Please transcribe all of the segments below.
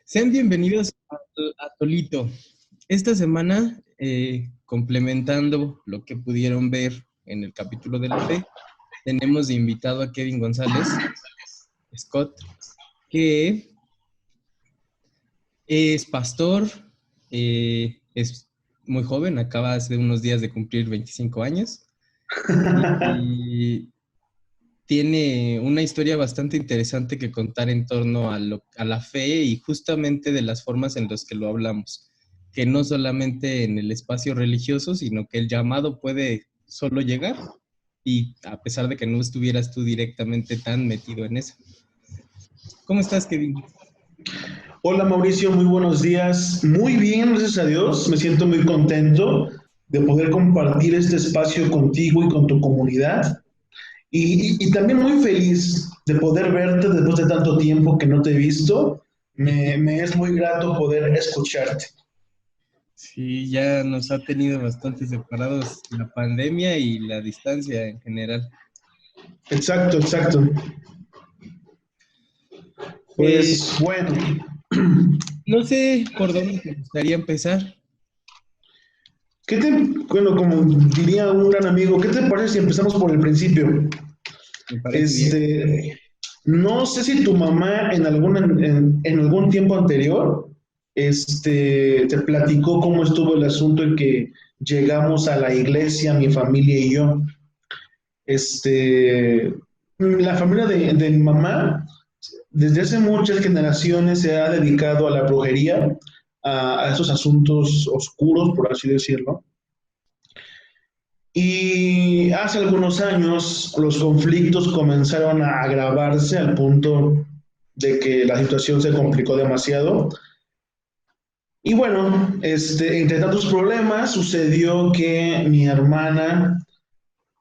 Sean bienvenidos a Tolito. Esta semana, complementando lo que pudieron ver en el capítulo de la fe, tenemos de invitado a Kevin González, Scott, que es pastor, es muy joven, acaba hace unos días de cumplir 25 años y tiene una historia bastante interesante que contar en torno a la fe y justamente de las formas en las que lo hablamos, que no solamente en el espacio religioso, sino que el llamado puede solo llegar y a pesar de que no estuvieras tú directamente tan metido en eso. ¿Cómo estás, Kevin? Hola Mauricio, muy buenos días. Muy bien, gracias a Dios. Me siento muy contento de poder compartir este espacio contigo y con tu comunidad. Y también muy feliz de poder verte después de tanto tiempo que no te he visto. Me es muy grato poder escucharte. Sí, ya nos ha tenido bastante separados la pandemia y la distancia en general. Exacto, exacto. Eh, Pues bueno, no sé por dónde te gustaría empezar, bueno, como diría un gran amigo, ¿qué te parece si empezamos por el principio? me parece bien. Este, no sé si tu mamá en algún tiempo anterior, te platicó cómo estuvo el asunto en que llegamos a la iglesia, mi familia y yo. La familia de mi mamá, desde hace muchas generaciones se ha dedicado a la brujería, a esos asuntos oscuros, por así decirlo. Y hace algunos años los conflictos comenzaron a agravarse al punto de que la situación se complicó demasiado. Y bueno, entre tantos problemas sucedió que mi hermana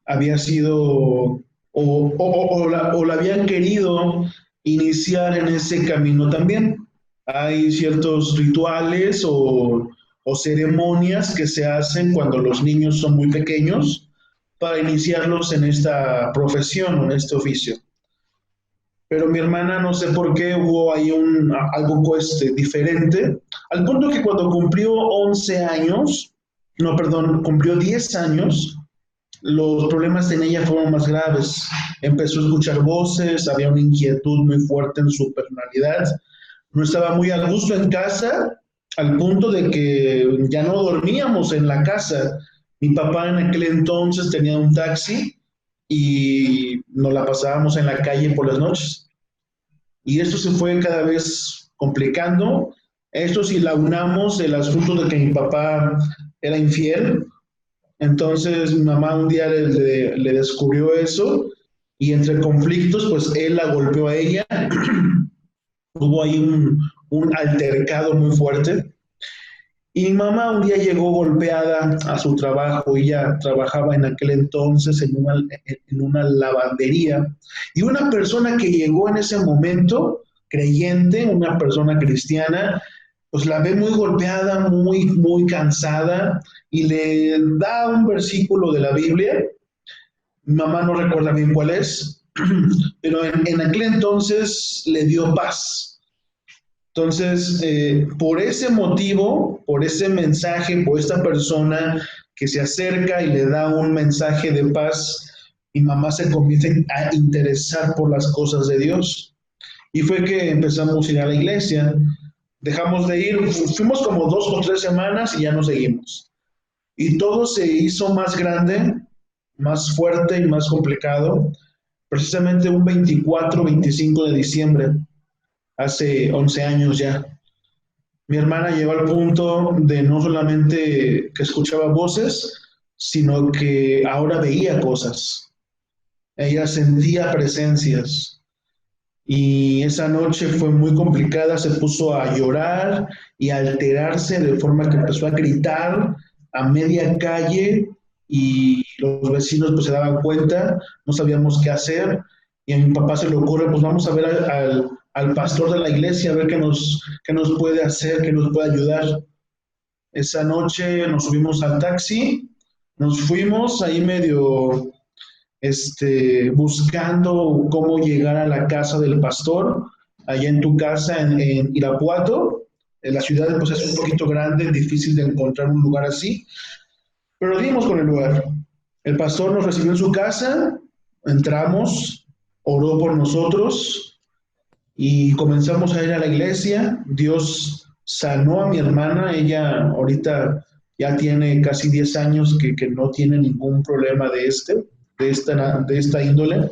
había sido o la habían querido iniciar en ese camino también. Hay ciertos rituales o ceremonias que se hacen cuando los niños son muy pequeños para iniciarlos en esta profesión, en este oficio. Pero mi hermana, no sé por qué, hubo ahí algo diferente, al punto que cuando cumplió 11 años, no, perdón, cumplió 10 años, los problemas en ella fueron más graves. Empezó a escuchar voces, había una inquietud muy fuerte en su personalidad, no estaba muy a gusto en casa, al punto de que ya no dormíamos en la casa. Mi papá en aquel entonces tenía un taxi y nos la pasábamos en la calle por las noches. Y esto se fue cada vez complicando. Esto si la unamos el asunto de que mi papá era infiel, entonces mi mamá un día le descubrió eso y entre conflictos, pues él la golpeó a ella. Hubo ahí un altercado muy fuerte. Y mi mamá un día llegó golpeada a su trabajo. Ella trabajaba en aquel entonces en una lavandería. Y una persona que llegó en ese momento, creyente, una persona cristiana, pues la ve muy golpeada, muy, muy cansada y le da un versículo de la Biblia. Mi mamá no recuerda bien cuál es, pero en aquel entonces le dio paz. Entonces, por ese motivo, por ese mensaje, por esta persona que se acerca y le da un mensaje de paz, mi mamá se comienza a interesar por las cosas de Dios. Y fue que empezamos a ir a la iglesia. Dejamos de ir, fuimos como 2 o 3 semanas y ya no seguimos. Y todo se hizo más grande, más fuerte y más complicado, precisamente un 24, 25 de diciembre, hace 11 años ya. Mi hermana llegó al punto de no solamente que escuchaba voces, sino que ahora veía cosas. Ella sentía presencias. Y esa noche fue muy complicada, se puso a llorar y a alterarse de forma que empezó a gritar a media calle y los vecinos pues se daban cuenta, no sabíamos qué hacer y a mi papá se le ocurre pues vamos a ver al pastor de la iglesia a ver qué nos puede hacer, qué nos puede ayudar. Esa noche nos subimos al taxi, nos fuimos ahí medio buscando cómo llegar a la casa del pastor allá en tu casa en Irapuato. La ciudad pues es un poquito grande, difícil de encontrar un lugar así, pero dimos con el lugar. El pastor nos recibió en su casa, entramos, oró por nosotros y comenzamos a ir a la iglesia. Dios sanó a mi hermana, ella ahorita ya tiene casi 10 años que no tiene ningún problema de esta índole.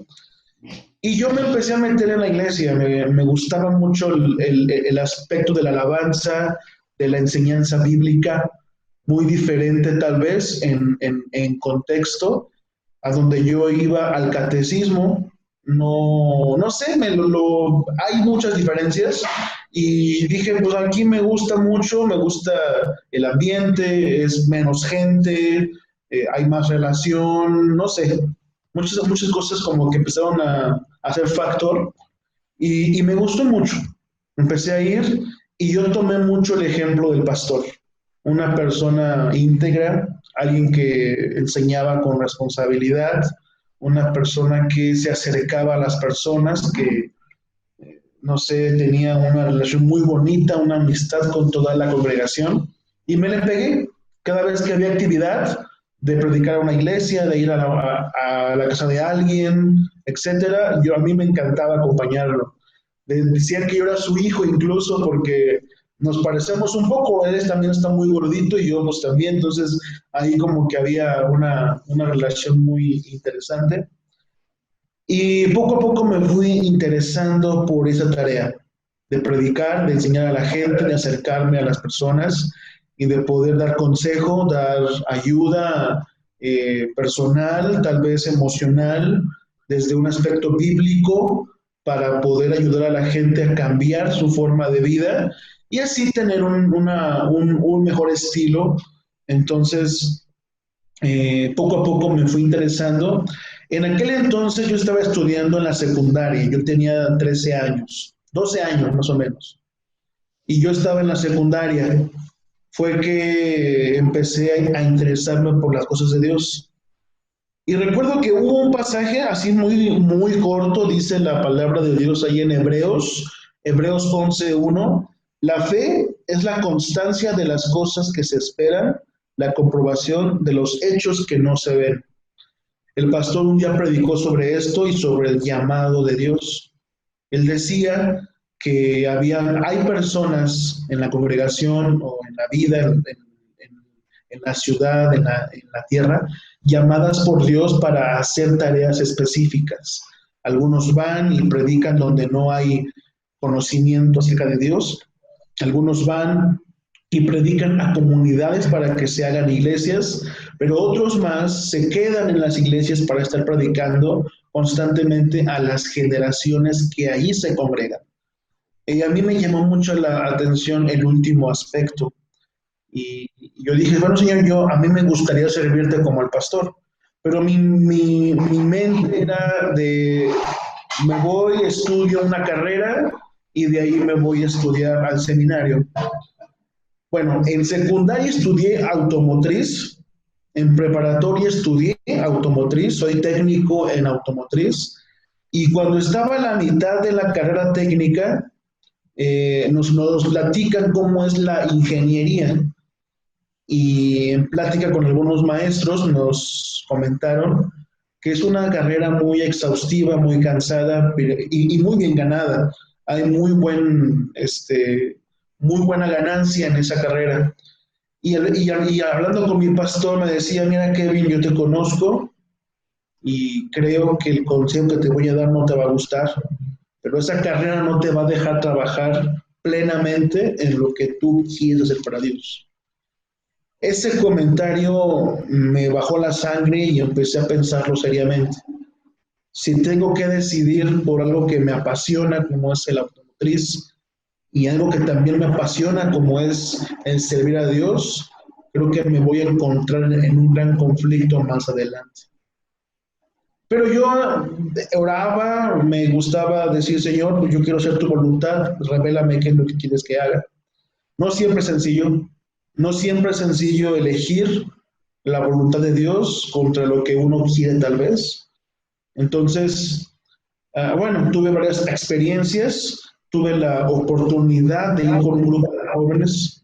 Y yo me empecé a meter en la iglesia, me gustaba mucho el aspecto de la alabanza, de la enseñanza bíblica, muy diferente tal vez en contexto, a donde yo iba al catecismo, no sé, hay muchas diferencias y dije, pues aquí me gusta mucho, me gusta el ambiente, es menos gente, hay más relación, no sé, muchas cosas como que empezaron a hacer factor y me gustó mucho. Empecé a ir y yo tomé mucho el ejemplo del pastor, una persona íntegra, alguien que enseñaba con responsabilidad, una persona que se acercaba a las personas, que, no sé, tenía una relación muy bonita, una amistad con toda la congregación, y me le pegué cada vez que había actividad de predicar a una iglesia, de ir a la casa de alguien, etcétera. A mí me encantaba acompañarlo. Decían que yo era su hijo incluso porque nos parecemos un poco, él también está muy gordito y yo pues también, entonces ahí como que había una relación muy interesante. Y poco a poco me fui interesando por esa tarea de predicar, de enseñar a la gente, de acercarme a las personas y de poder dar consejo, dar ayuda personal, tal vez emocional, desde un aspecto bíblico, para poder ayudar a la gente a cambiar su forma de vida y así tener un mejor estilo. Entonces, poco a poco me fui interesando. En aquel entonces yo estaba estudiando en la secundaria, yo tenía 13 años, 12 años más o menos, y yo estaba en la secundaria. Fue que empecé a interesarme por las cosas de Dios. Y recuerdo que hubo un pasaje así muy corto, dice la palabra de Dios ahí en Hebreos 11:1. La fe es la constancia de las cosas que se esperan, la comprobación de los hechos que no se ven. El pastor un día predicó sobre esto y sobre el llamado de Dios. Él decía que hay personas en la congregación o en la vida, en la ciudad, en la tierra, llamadas por Dios para hacer tareas específicas. Algunos van y predican donde no hay conocimiento acerca de Dios. Algunos van y predican a comunidades para que se hagan iglesias, pero otros más se quedan en las iglesias para estar predicando constantemente a las generaciones que allí se congregan. Y a mí me llamó mucho la atención el último aspecto. Y yo dije, bueno, Señor, a mí me gustaría servirte como el pastor, pero mi mente era de, me voy, estudio una carrera y de ahí me voy a estudiar al seminario. Bueno, en secundaria estudié automotriz, en preparatoria estudié automotriz, soy técnico en automotriz, y cuando estaba a la mitad de la carrera técnica, nos platican cómo es la ingeniería, y en plática con algunos maestros nos comentaron que es una carrera muy exhaustiva, muy cansada y muy bien ganada. Hay muy buena ganancia en esa carrera. Y hablando con mi pastor me decía, mira Kevin, yo te conozco y creo que el consejo que te voy a dar no te va a gustar, pero esa carrera no te va a dejar trabajar plenamente en lo que tú quieres hacer para Dios. Ese comentario me bajó la sangre y empecé a pensarlo seriamente. Si tengo que decidir por algo que me apasiona, como es el automotriz, y algo que también me apasiona, como es el servir a Dios, creo que me voy a encontrar en un gran conflicto más adelante. Pero yo oraba, me gustaba decir, Señor, pues yo quiero hacer tu voluntad, revélame qué es lo que quieres que haga. No siempre es sencillo, no siempre es sencillo elegir la voluntad de Dios contra lo que uno quiere tal vez. Entonces, bueno, tuve varias experiencias tuve la oportunidad de ir con un grupo de jóvenes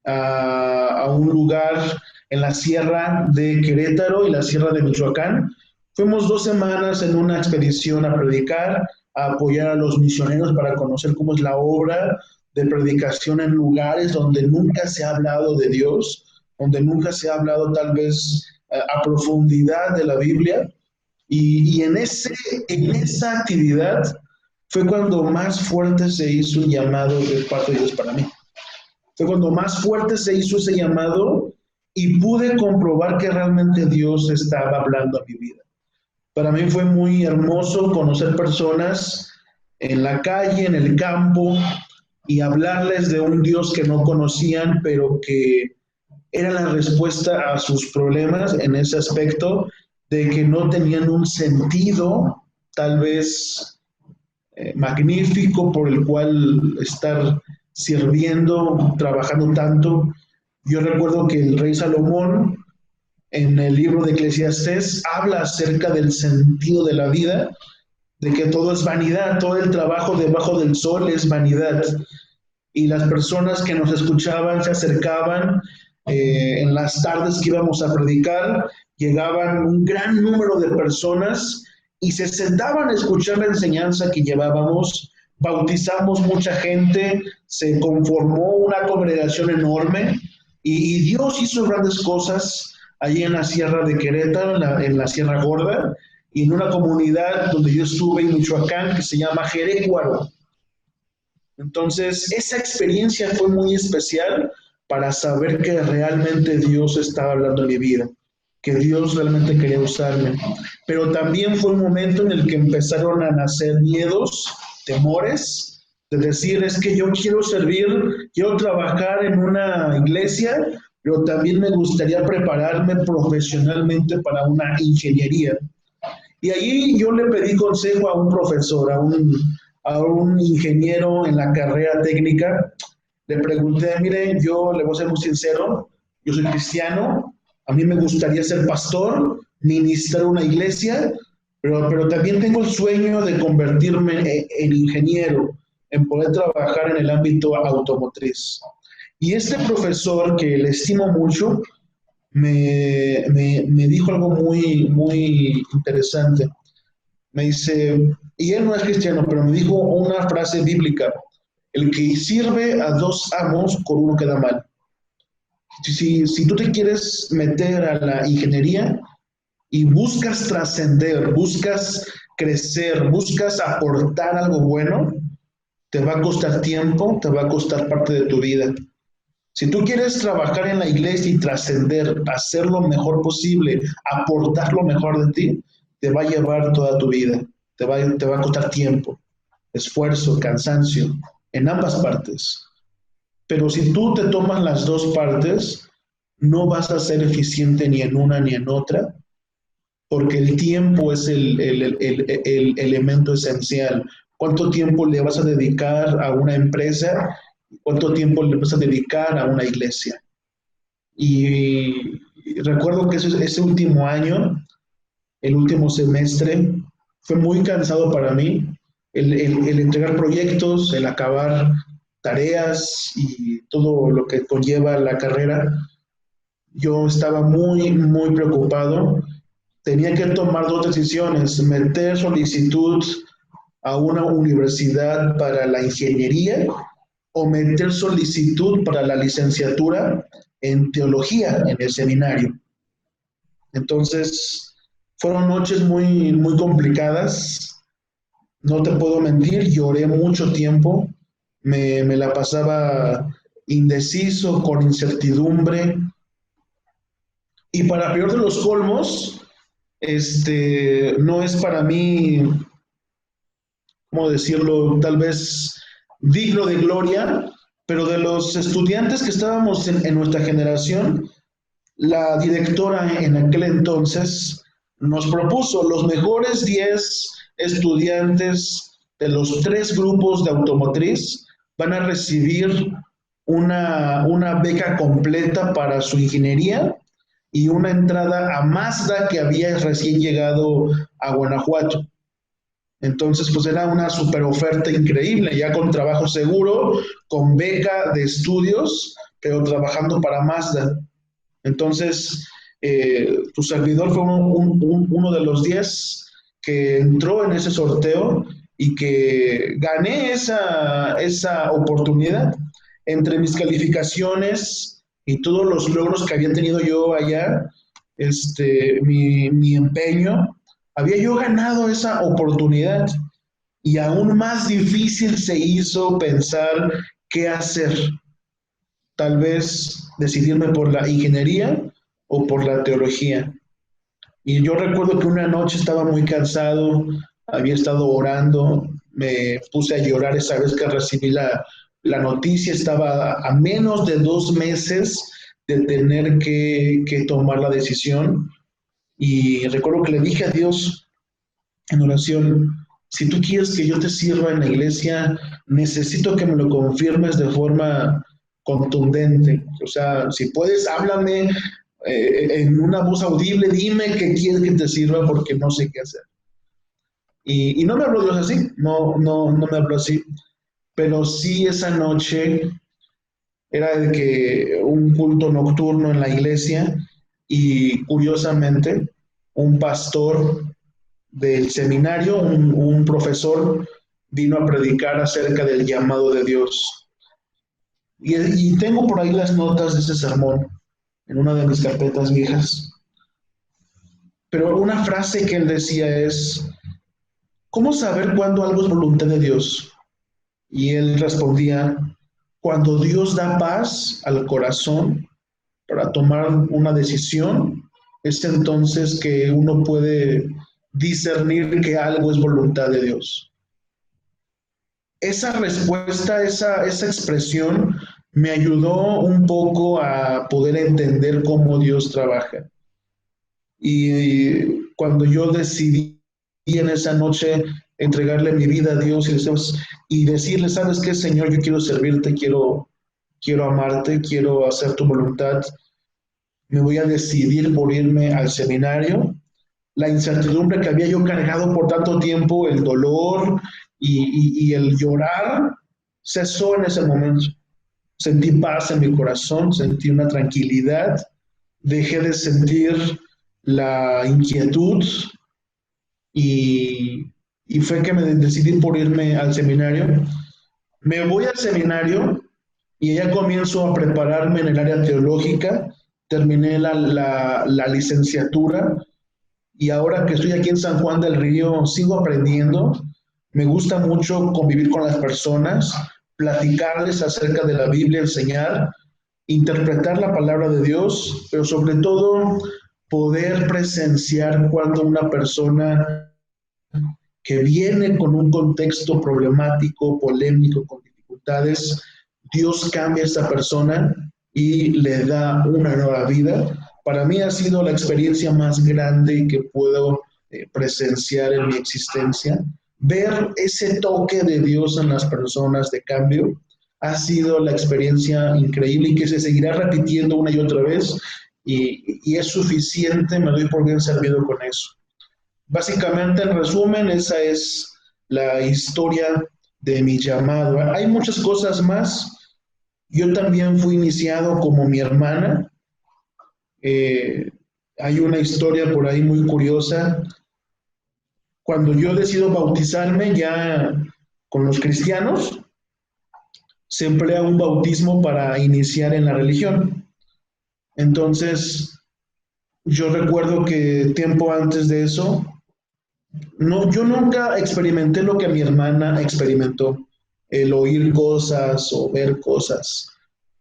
a un lugar en la sierra de Querétaro y la sierra de Michoacán. Fuimos 2 semanas en una expedición a predicar, a apoyar a los misioneros para conocer cómo es la obra de predicación en lugares donde nunca se ha hablado de Dios, donde nunca se ha hablado tal vez a profundidad de la Biblia. Y en esa actividad fue cuando más fuerte se hizo un llamado de parte de Dios para mí. Fue cuando más fuerte se hizo ese llamado y pude comprobar que realmente Dios estaba hablando a mi vida. Para mí fue muy hermoso conocer personas en la calle, en el campo, y hablarles de un Dios que no conocían, pero que era la respuesta a sus problemas en ese aspecto de que no tenían un sentido tal vez magnífico por el cual estar sirviendo, trabajando tanto. Yo recuerdo que el rey Salomón en el libro de Eclesiastés habla acerca del sentido de la vida, de que todo es vanidad, todo el trabajo debajo del sol es vanidad. Y las personas que nos escuchaban se acercaban en las tardes que íbamos a predicar, llegaban un gran número de personas y se sentaban a escuchar la enseñanza que llevábamos. Bautizamos mucha gente, se conformó una congregación enorme y Dios hizo grandes cosas allí en la sierra de Querétaro, en la Sierra Gorda, y en una comunidad donde yo estuve en Michoacán que se llama Jerecuaro. Entonces, esa experiencia fue muy especial para saber que realmente Dios estaba hablando en mi vida, que Dios realmente quería usarme. Pero también fue un momento en el que empezaron a nacer miedos, temores, de decir, es que yo quiero servir, quiero trabajar en una iglesia, pero también me gustaría prepararme profesionalmente para una ingeniería. Y ahí yo le pedí consejo a un profesor, a un ingeniero en la carrera técnica. Le pregunté, mire, yo le voy a ser muy sincero, yo soy cristiano, a mí me gustaría ser pastor, ministrar una iglesia, pero también tengo el sueño de convertirme en ingeniero, en poder trabajar en el ámbito automotriz. Y este profesor, que le estimo mucho, me dijo algo muy interesante. Me dice, y él no es cristiano, pero me dijo una frase bíblica: el que sirve a dos amos, con uno queda mal. Si tú te quieres meter a la ingeniería y buscas trascender, buscas crecer, buscas aportar algo bueno, te va a costar tiempo, te va a costar parte de tu vida. Si tú quieres trabajar en la iglesia y trascender, hacer lo mejor posible, aportar lo mejor de ti, te va a llevar toda tu vida, te va a costar tiempo, esfuerzo, cansancio, en ambas partes. Pero si tú te tomas las dos partes, no vas a ser eficiente ni en una ni en otra, porque el tiempo es el elemento esencial. ¿Cuánto tiempo le vas a dedicar a una empresa? ¿Cuánto tiempo le vas a dedicar a una iglesia? Y recuerdo que ese último año, el último semestre, fue muy cansado para mí. El entregar proyectos, el acabar tareas y todo lo que conlleva la carrera. Yo estaba muy preocupado. Tenía que tomar dos decisiones: meter solicitud a una universidad para la ingeniería o meter solicitud para la licenciatura en teología en el seminario. Entonces, fueron noches muy complicadas. No te puedo mentir, lloré mucho tiempo, me la pasaba indeciso, con incertidumbre. Y para peor de los colmos, no es para mí, ¿cómo decirlo?, tal vez digno de gloria, pero de los estudiantes que estábamos en nuestra generación, la directora en aquel entonces nos propuso los mejores 10 estudiantes de los 3 grupos de automotriz van a recibir una beca completa para su ingeniería y una entrada a Mazda, que había recién llegado a Guanajuato. Entonces, pues era una super oferta increíble, ya con trabajo seguro, con beca de estudios, pero trabajando para Mazda. Entonces, tu servidor fue uno de los 10 que entró en ese sorteo y que gané esa oportunidad. Entre mis calificaciones y todos los logros que había tenido yo allá, mi empeño, había yo ganado esa oportunidad y aún más difícil se hizo pensar qué hacer. Tal vez decidirme por la ingeniería o por la teología. Y yo recuerdo que una noche estaba muy cansado, había estado orando, me puse a llorar esa vez que recibí la noticia, estaba a menos de 2 meses de tener que tomar la decisión. Y recuerdo que le dije a Dios en oración, si tú quieres que yo te sirva en la iglesia, necesito que me lo confirmes de forma contundente. O sea, si puedes, háblame en una voz audible, dime que quieres que te sirva porque no sé qué hacer. Y no me habló Dios así, no me habló así, pero sí esa noche era de que un culto nocturno en la iglesia y curiosamente un pastor del seminario, un profesor vino a predicar acerca del llamado de Dios. Y tengo por ahí las notas de ese sermón en una de mis carpetas viejas. Pero una frase que él decía es, ¿cómo saber cuándo algo es voluntad de Dios? Y él respondía, cuando Dios da paz al corazón para tomar una decisión, es entonces que uno puede discernir que algo es voluntad de Dios. Esa respuesta, esa expresión me ayudó un poco a poder entender cómo Dios trabaja. Y cuando yo decidí en esa noche entregarle mi vida a Dios y decirle, ¿sabes qué, Señor? Yo quiero servirte, quiero amarte, quiero hacer tu voluntad. Me voy a decidir por irme al seminario. La incertidumbre que había yo cargado por tanto tiempo, el dolor y el llorar, cesó en ese momento. Sentí paz en mi corazón, sentí una tranquilidad, dejé de sentir la inquietud y, y fue que me decidí por irme al seminario. Me voy al seminario y ya comienzo a prepararme en el área teológica, terminé la licenciatura y ahora que estoy aquí en San Juan del Río sigo aprendiendo. Me gusta mucho convivir con las personas, platicarles acerca de la Biblia, enseñar, interpretar la palabra de Dios, pero sobre todo poder presenciar cuando una persona que viene con un contexto problemático, polémico, con dificultades, Dios cambia a esa persona y le da una nueva vida. Para mí ha sido la experiencia más grande que puedo presenciar en mi existencia. Ver ese toque de Dios en las personas de cambio ha sido la experiencia increíble y que se seguirá repitiendo una y otra vez y es suficiente, me doy por bien servido con eso. Básicamente, en resumen, esa es la historia de mi llamado. Hay muchas cosas más. Yo también fui iniciado como mi hermana. Eh, Hay una historia por ahí muy curiosa. Cuando yo decido bautizarme ya con los cristianos, se emplea un bautismo para iniciar en la religión. Entonces, yo recuerdo que tiempo antes de eso, no, yo nunca experimenté lo que mi hermana experimentó, el oír cosas o ver cosas.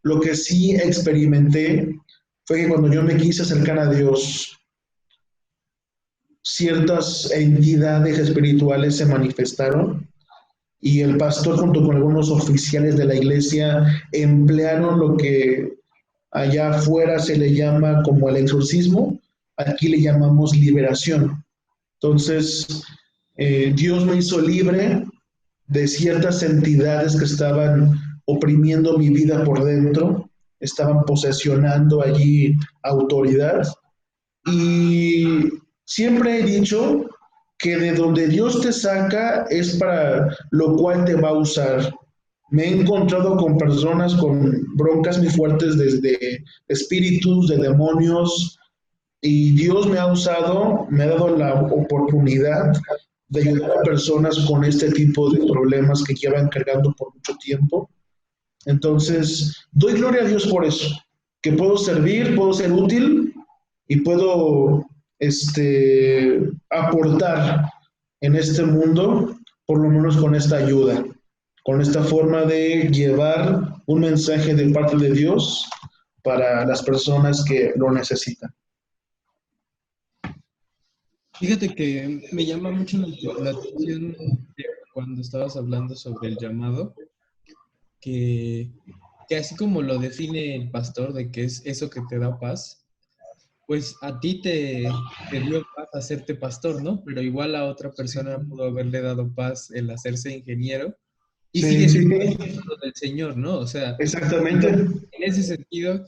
Lo que sí experimenté fue que cuando yo me quise acercar a Dios, ciertas entidades espirituales se manifestaron y el pastor junto con algunos oficiales de la iglesia emplearon lo que allá afuera se le llama como el exorcismo, aquí le llamamos liberación. Entonces, Dios me hizo libre de ciertas entidades que estaban oprimiendo mi vida por dentro, estaban posesionando allí autoridad. Y siempre he dicho que de donde Dios te saca es para lo cual te va a usar. Me he encontrado con personas con broncas muy fuertes desde espíritus, de demonios, y Dios me ha usado, me ha dado la oportunidad de ayudar a personas con este tipo de problemas que llevan cargando por mucho tiempo. Entonces, doy gloria a Dios por eso, que puedo servir, puedo ser útil y puedo aportar en este mundo, por lo menos con esta ayuda, con esta forma de llevar un mensaje de parte de Dios para las personas que lo necesitan. Fíjate que me llama mucho la atención cuando estabas hablando sobre el llamado, que, que así como lo define el pastor de que es eso que te da paz, pues a ti te dio paz hacerte pastor, ¿no? Pero igual a otra persona pudo haberle dado paz el hacerse ingeniero y Sí, sigue sí, siendo llamado del Señor, ¿no? O sea, exactamente. en ese sentido,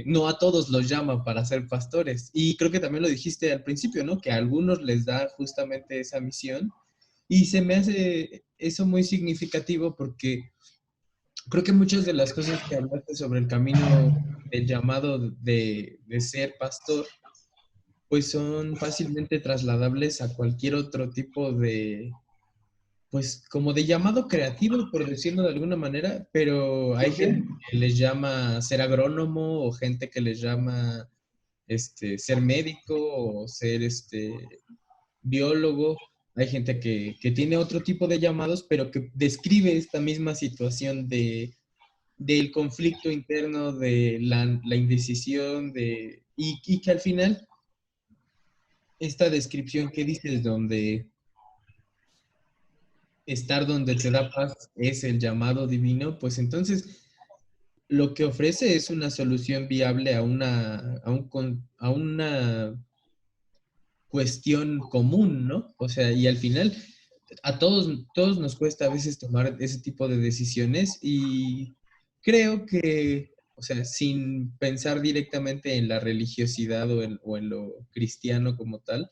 no a todos los llama para ser pastores. Y creo que también lo dijiste al principio, ¿no? Que a algunos les da justamente esa misión. Y se me hace eso muy significativo porque creo que muchas de las cosas que hablaste sobre el camino del llamado de ser pastor, pues son fácilmente trasladables a cualquier otro tipo de, pues como de llamado creativo, por decirlo de alguna manera, pero hay gente que les llama ser agrónomo o gente que les llama ser médico o ser biólogo. Hay gente que tiene otro tipo de llamados, pero que describe esta misma situación del conflicto interno, de la indecisión, y que al final esta descripción que dices, donde estar donde te da paz es el llamado divino, pues entonces lo que ofrece es una solución viable a una cuestión común, ¿no? O sea, y al final a todos nos cuesta a veces tomar ese tipo de decisiones y creo que, o sea, sin pensar directamente en la religiosidad o en lo cristiano como tal,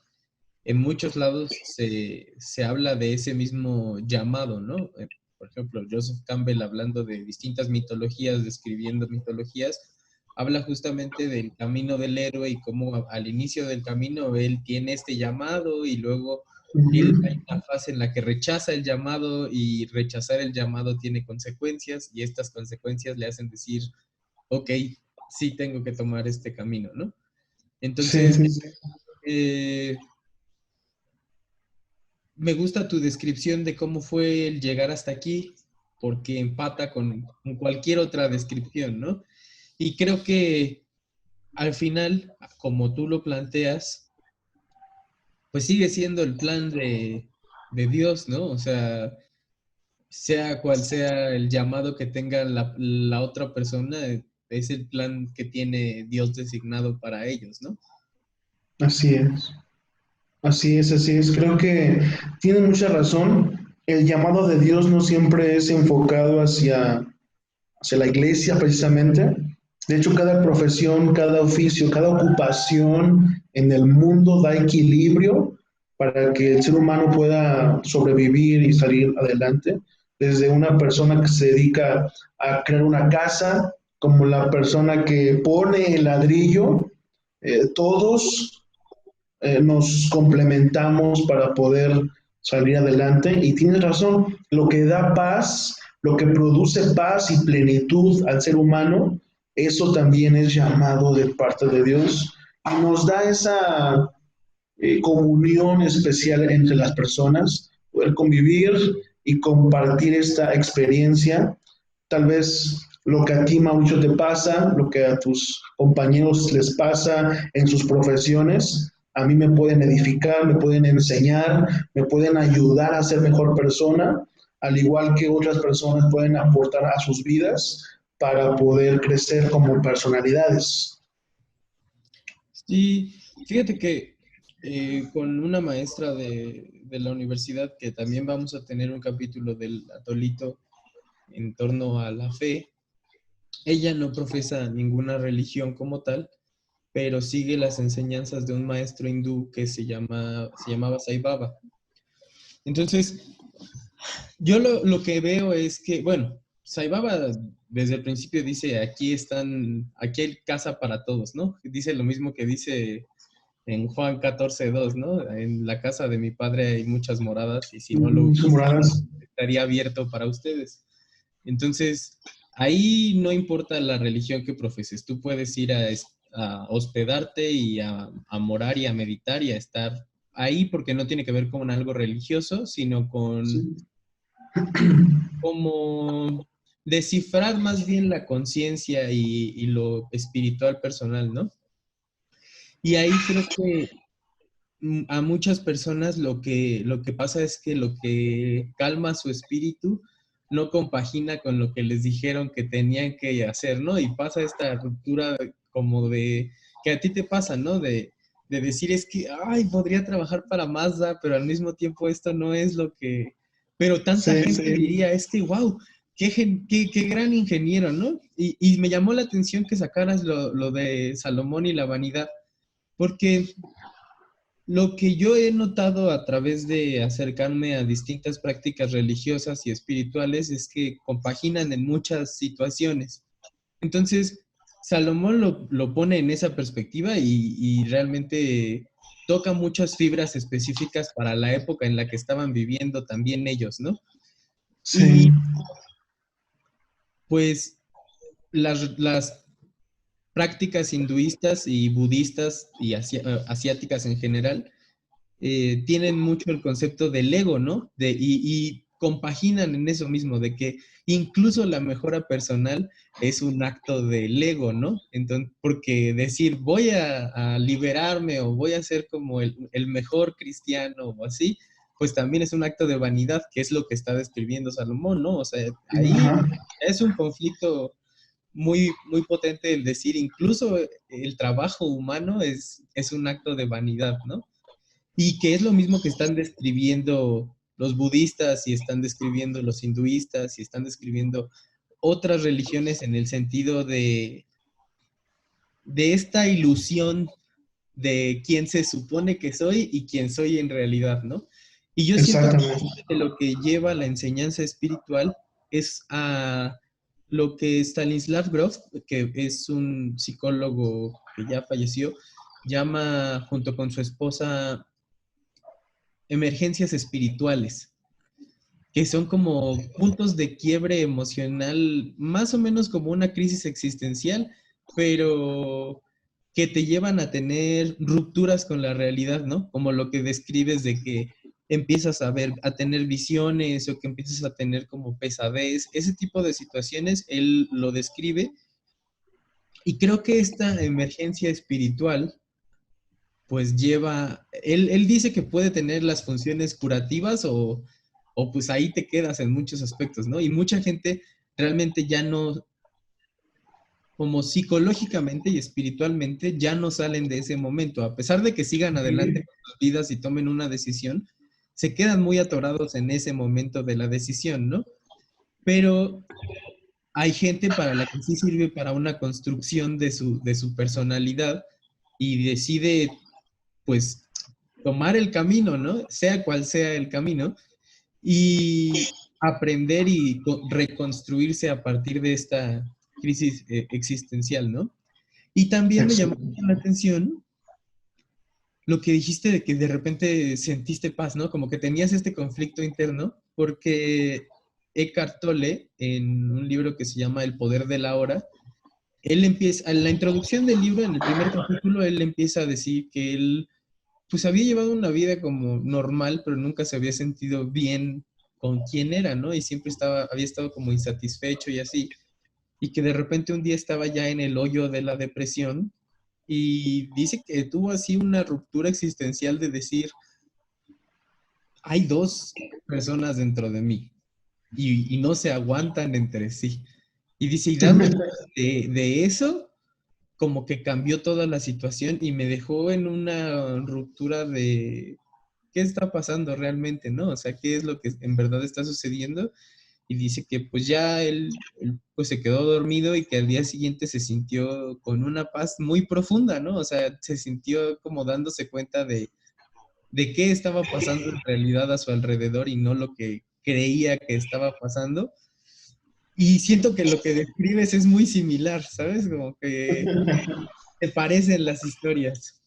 en muchos lados se habla de ese mismo llamado, ¿no? Por ejemplo, Joseph Campbell hablando de distintas mitologías, describiendo mitologías, habla justamente del camino del héroe y cómo al inicio del camino él tiene este llamado y luego hay Uh-huh. una fase en la que rechaza el llamado y rechazar el llamado tiene consecuencias y estas consecuencias le hacen decir, ok, sí tengo que tomar este camino, ¿no? Sí, Entonces, sí, sí. eh, me gusta tu descripción de cómo fue el llegar hasta aquí, porque empata con cualquier otra descripción, ¿no? Y creo que al final, como tú lo planteas, pues sigue siendo el plan de Dios, ¿no? O sea cual sea el llamado que tenga la otra persona, es el plan que tiene Dios designado para ellos, ¿no? Así es. Así es, así es. Creo que tiene mucha razón. El llamado de Dios no siempre es enfocado hacia la iglesia precisamente. De hecho, cada profesión, cada oficio, cada ocupación en el mundo da equilibrio para que el ser humano pueda sobrevivir y salir adelante. Desde una persona que se dedica a crear una casa, como la persona que pone el ladrillo, todos nos complementamos para poder salir adelante. Y tienes razón, lo que da paz, lo que produce paz y plenitud al ser humano, eso también es llamado de parte de Dios y nos da esa comunión especial entre las personas, poder convivir y compartir esta experiencia. Tal vez lo que a ti, Mauricio, te pasa, lo que a tus compañeros les pasa en sus profesiones, a mí me pueden edificar, me pueden enseñar, me pueden ayudar a ser mejor persona, al igual que otras personas pueden aportar a sus vidas para poder crecer como personalidades. Sí, fíjate que con una maestra de la universidad, que también vamos a tener un capítulo del atolito en torno a la fe, ella no profesa ninguna religión como tal, pero sigue las enseñanzas de un maestro hindú que se llamaba Sai Baba. Entonces, yo lo que veo es que, bueno, Sai Baba desde el principio dice, aquí hay casa para todos, ¿no? Dice lo mismo que dice en Juan 14:2, ¿no? En la casa de mi padre hay muchas moradas y si no lo Son hubiese, moradas. estaría abierto para ustedes. Entonces, ahí no importa la religión que profeses, tú puedes ir a hospedarte y a morar y a meditar y a estar ahí porque no tiene que ver con algo religioso, sino con Sí. como descifrar más bien la conciencia y lo espiritual personal, ¿no? Y ahí creo que a muchas personas lo que pasa es que lo que calma su espíritu no compagina con lo que les dijeron que tenían que hacer, ¿no? Y pasa esta ruptura como de, que a ti te pasa, ¿no? De decir es que, ay, podría trabajar para Mazda, pero al mismo tiempo esto no es lo que, pero tanta Sí, gente sí. diría, es que, wow, qué gran ingeniero, ¿no? Y me llamó la atención que sacaras lo de Salomón y la vanidad, porque lo que yo he notado a través de acercarme a distintas prácticas religiosas y espirituales es que compaginan en muchas situaciones. Entonces, Salomón lo pone en esa perspectiva y realmente toca muchas fibras específicas para la época en la que estaban viviendo también ellos, ¿no? Sí, Y pues las prácticas hinduistas y budistas y asiáticas en general tienen mucho el concepto del ego, ¿no? Y compaginan en eso mismo, de que incluso la mejora personal es un acto del ego, ¿no? Entonces, porque decir voy a liberarme o voy a ser como el mejor cristiano o así, pues también es un acto de vanidad, que es lo que está describiendo Salomón, ¿no? O sea, ahí ajá, es un conflicto muy potente el decir, incluso el trabajo humano es un acto de vanidad, ¿no? Y que es lo mismo que están describiendo los budistas y están describiendo los hinduistas y están describiendo otras religiones en el sentido de esta ilusión de quién se supone que soy y quién soy en realidad, ¿no? Y yo siento exactamente. que lo que lleva la enseñanza espiritual es a lo que Stanislav Grof, que es un psicólogo que ya falleció, llama junto con su esposa emergencias espirituales, que son como puntos de quiebre emocional, más o menos como una crisis existencial, pero que te llevan a tener rupturas con la realidad, ¿no? Como lo que describes de que empiezas a ver, a tener visiones o que empiezas a tener como pesadez, ese tipo de situaciones, él lo describe y creo que esta emergencia espiritual pues él dice que puede tener las funciones curativas o pues ahí te quedas en muchos aspectos, ¿no? Y mucha gente realmente ya no, como psicológicamente y espiritualmente, ya no salen de ese momento, a pesar de que sigan adelante Sí, con sus vidas y tomen una decisión, se quedan muy atorados en ese momento de la decisión, ¿no? Pero hay gente para la que sí sirve para una construcción de su personalidad y decide pues tomar el camino, ¿no? Sea cual sea el camino, y aprender y reconstruirse a partir de esta crisis existencial, ¿no? Y también me llamó exacto. mucho la atención lo que dijiste de que de repente sentiste paz, ¿no? Como que tenías este conflicto interno, porque Eckhart Tolle, en un libro que se llama El poder de la hora, él empieza, en la introducción del libro, en el primer capítulo, él empieza a decir que él pues había llevado una vida como normal, pero nunca se había sentido bien con quién era, ¿no? Y siempre había estado como insatisfecho y así. Y que de repente un día estaba ya en el hoyo de la depresión y dice que tuvo así una ruptura existencial de decir, hay dos personas dentro de mí y no se aguantan entre sí. Y dice, y darme cuenta de eso, como que cambió toda la situación y me dejó en una ruptura de qué está pasando realmente, ¿no? O sea, qué es lo que en verdad está sucediendo. y dice que pues ya él, pues se quedó dormido y que al día siguiente se sintió con una paz muy profunda, ¿no? O sea, se sintió como dándose cuenta de qué estaba pasando en realidad a su alrededor y no lo que creía que estaba pasando. Y siento que lo que describes es muy similar, ¿sabes? Como que te parecen las historias.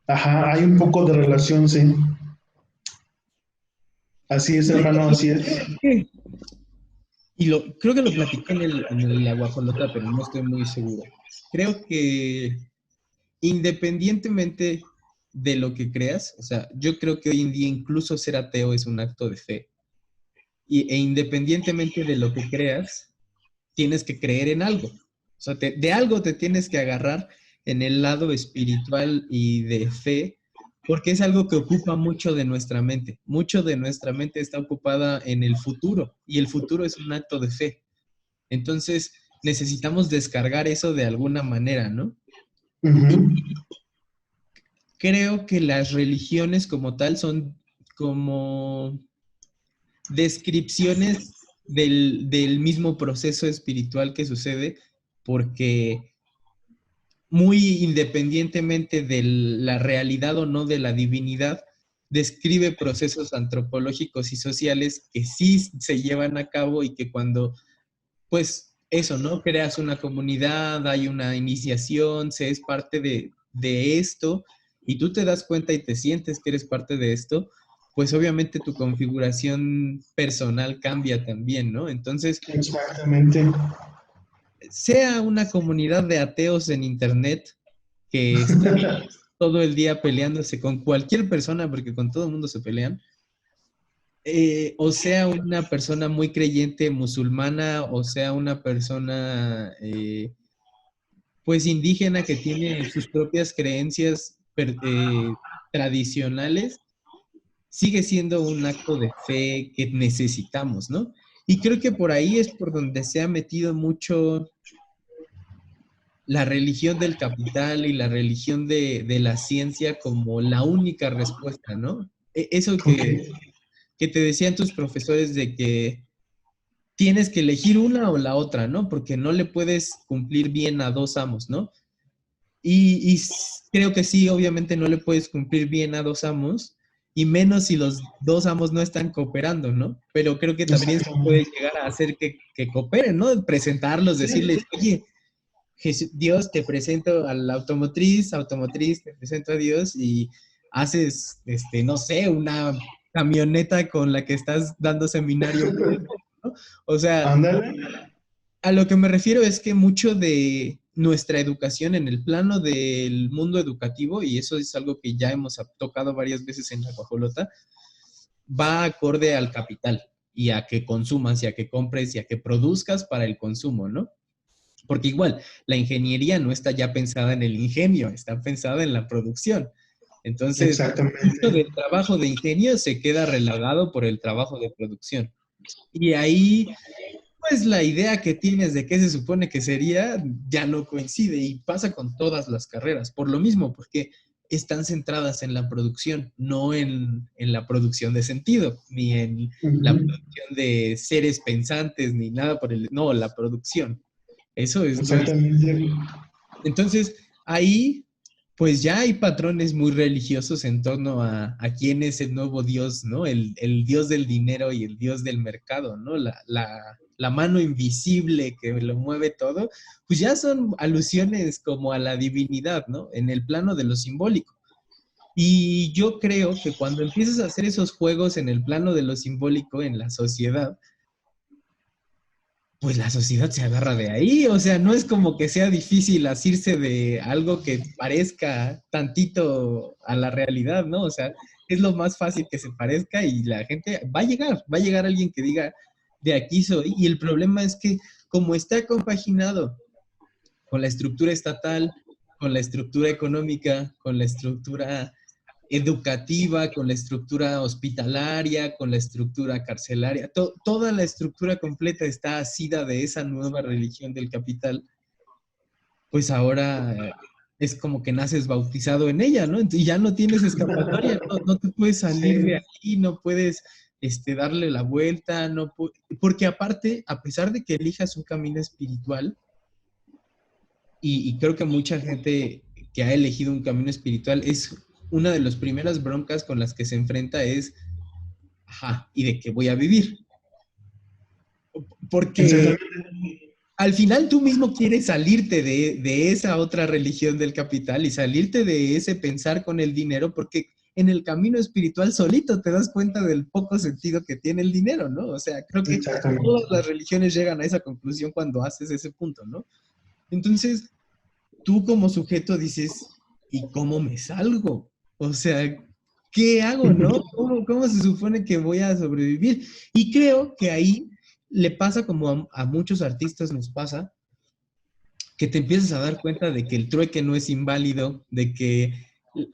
Ajá, hay un poco de relación, sí. Así es, hermano, así es. Y creo que lo platiqué en la guajolota, pero no estoy muy seguro. Creo que independientemente de lo que creas, o sea, yo creo que hoy en día incluso ser ateo es un acto de fe. E independientemente de lo que creas, tienes que creer en algo. O sea, de algo te tienes que agarrar en el lado espiritual y de fe, porque es algo que ocupa mucho de nuestra mente. Mucho de nuestra mente está ocupada en el futuro y el futuro es un acto de fe. Entonces, necesitamos descargar eso de alguna manera, ¿no? Y Ujú. creo que las religiones como tal son como descripciones del mismo proceso espiritual que sucede, porque muy independientemente de la realidad o no de la divinidad, describe procesos antropológicos y sociales que sí se llevan a cabo y que cuando, pues eso, ¿no? Creas una comunidad, hay una iniciación, se es parte de esto y tú te das cuenta y te sientes que eres parte de esto, pues obviamente tu configuración personal cambia también, ¿no? Entonces, Exactamente. sea una comunidad de ateos en internet que está todo el día peleándose con cualquier persona, porque con todo el mundo se pelean, o sea una persona muy creyente musulmana, o sea una persona pues indígena que tiene sus propias creencias tradicionales, sigue siendo un acto de fe que necesitamos, ¿no? Y creo que por ahí es por donde se ha metido mucho la religión del capital y la religión de la ciencia como la única respuesta, ¿no? Eso Ok. que te decían tus profesores de que tienes que elegir una o la otra, ¿no? Porque no le puedes cumplir bien a dos amos, ¿no? Y creo que sí, obviamente no le puedes cumplir bien a dos amos, y menos si los dos amos no están cooperando, ¿no? Pero creo que también se puede Exactamente. llegar a hacer que cooperen, ¿no? Presentarlos, Sí. decirles, oye, Dios, te presento a la automotriz, automotriz, te presento a Dios y haces, no sé, una camioneta con la que estás dando seminario, ¿no? O sea, Ándale. a lo que me refiero es que mucho de nuestra educación en el plano del mundo educativo, y eso es algo que ya hemos tocado varias veces en la guajolota, va acorde al capital y a que consumas y a que compres y a que produzcas para el consumo, ¿no? Porque igual, la ingeniería no está ya pensada en el ingenio, está pensada en la producción. Entonces, mucho Exactamente. del trabajo de ingenio se queda relegado por el trabajo de producción. Y ahí, pues la idea que tienes de qué se supone que sería ya no coincide y pasa con todas las carreras. Por lo mismo, porque están centradas en la producción, no en la producción de sentido, ni en la Ujú. producción de seres pensantes, ni nada por el... No, la producción. Eso es lo Exactamente. entonces, ahí, pues ya hay patrones muy religiosos en torno a quién es el nuevo Dios, ¿no? El Dios del dinero y el Dios del mercado, ¿no? La mano invisible que lo mueve todo, pues ya son alusiones como a la divinidad, ¿no? En el plano de lo simbólico. Y yo creo que cuando empiezas a hacer esos juegos en el plano de lo simbólico en la sociedad, pues la sociedad se agarra de ahí, o sea, no es como que sea difícil asirse de algo que parezca tantito a la realidad, ¿no? O sea, es lo más fácil que se parezca y la gente va a llegar alguien que diga, de aquí soy, y el problema es que como está compaginado con la estructura estatal, con la estructura económica, con la estructura educativa, con la estructura hospitalaria, con la estructura carcelaria. Toda la estructura completa está asida de esa nueva religión del capital, pues ahora es como que naces bautizado en ella, ¿no? Y ya no tienes escapatoria, no te puedes salir de Sí. ahí, no puedes darle la vuelta, no porque aparte, a pesar de que elijas un camino espiritual, y creo que mucha gente que ha elegido un camino espiritual es una de las primeras broncas con las que se enfrenta es, ajá, ¿y de qué voy a vivir? Porque Exactamente. al final tú mismo quieres salirte de esa otra religión del capital y salirte de ese pensar con el dinero, porque en el camino espiritual solito te das cuenta del poco sentido que tiene el dinero, ¿no? O sea, creo que todas Exactamente. las religiones llegan a esa conclusión cuando haces ese punto, ¿no? Entonces, tú como sujeto dices, ¿y cómo me salgo? O sea, ¿qué hago, no? ¿Cómo se supone que voy a sobrevivir? Y creo que ahí le pasa como a muchos artistas nos pasa, que te empiezas a dar cuenta de que el trueque no es inválido, de que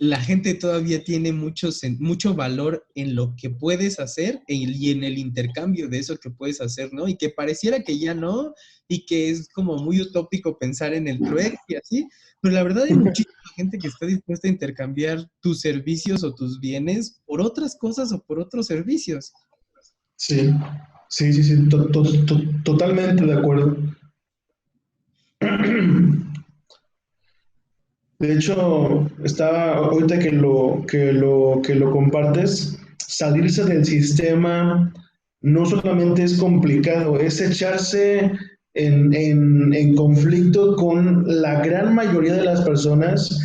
la gente todavía tiene mucho valor en lo que puedes hacer y en el intercambio de eso que puedes hacer, ¿no? Y que pareciera que ya no, y que es como muy utópico pensar en el trueque y así, pero la verdad hay muchísima gente que está dispuesta a intercambiar tus servicios o tus bienes por otras cosas o por otros servicios. Sí, sí, sí, sí, totalmente de acuerdo. De hecho, estaba, ahorita que lo compartes, salirse del sistema no solamente es complicado, es echarse en conflicto con la gran mayoría de las personas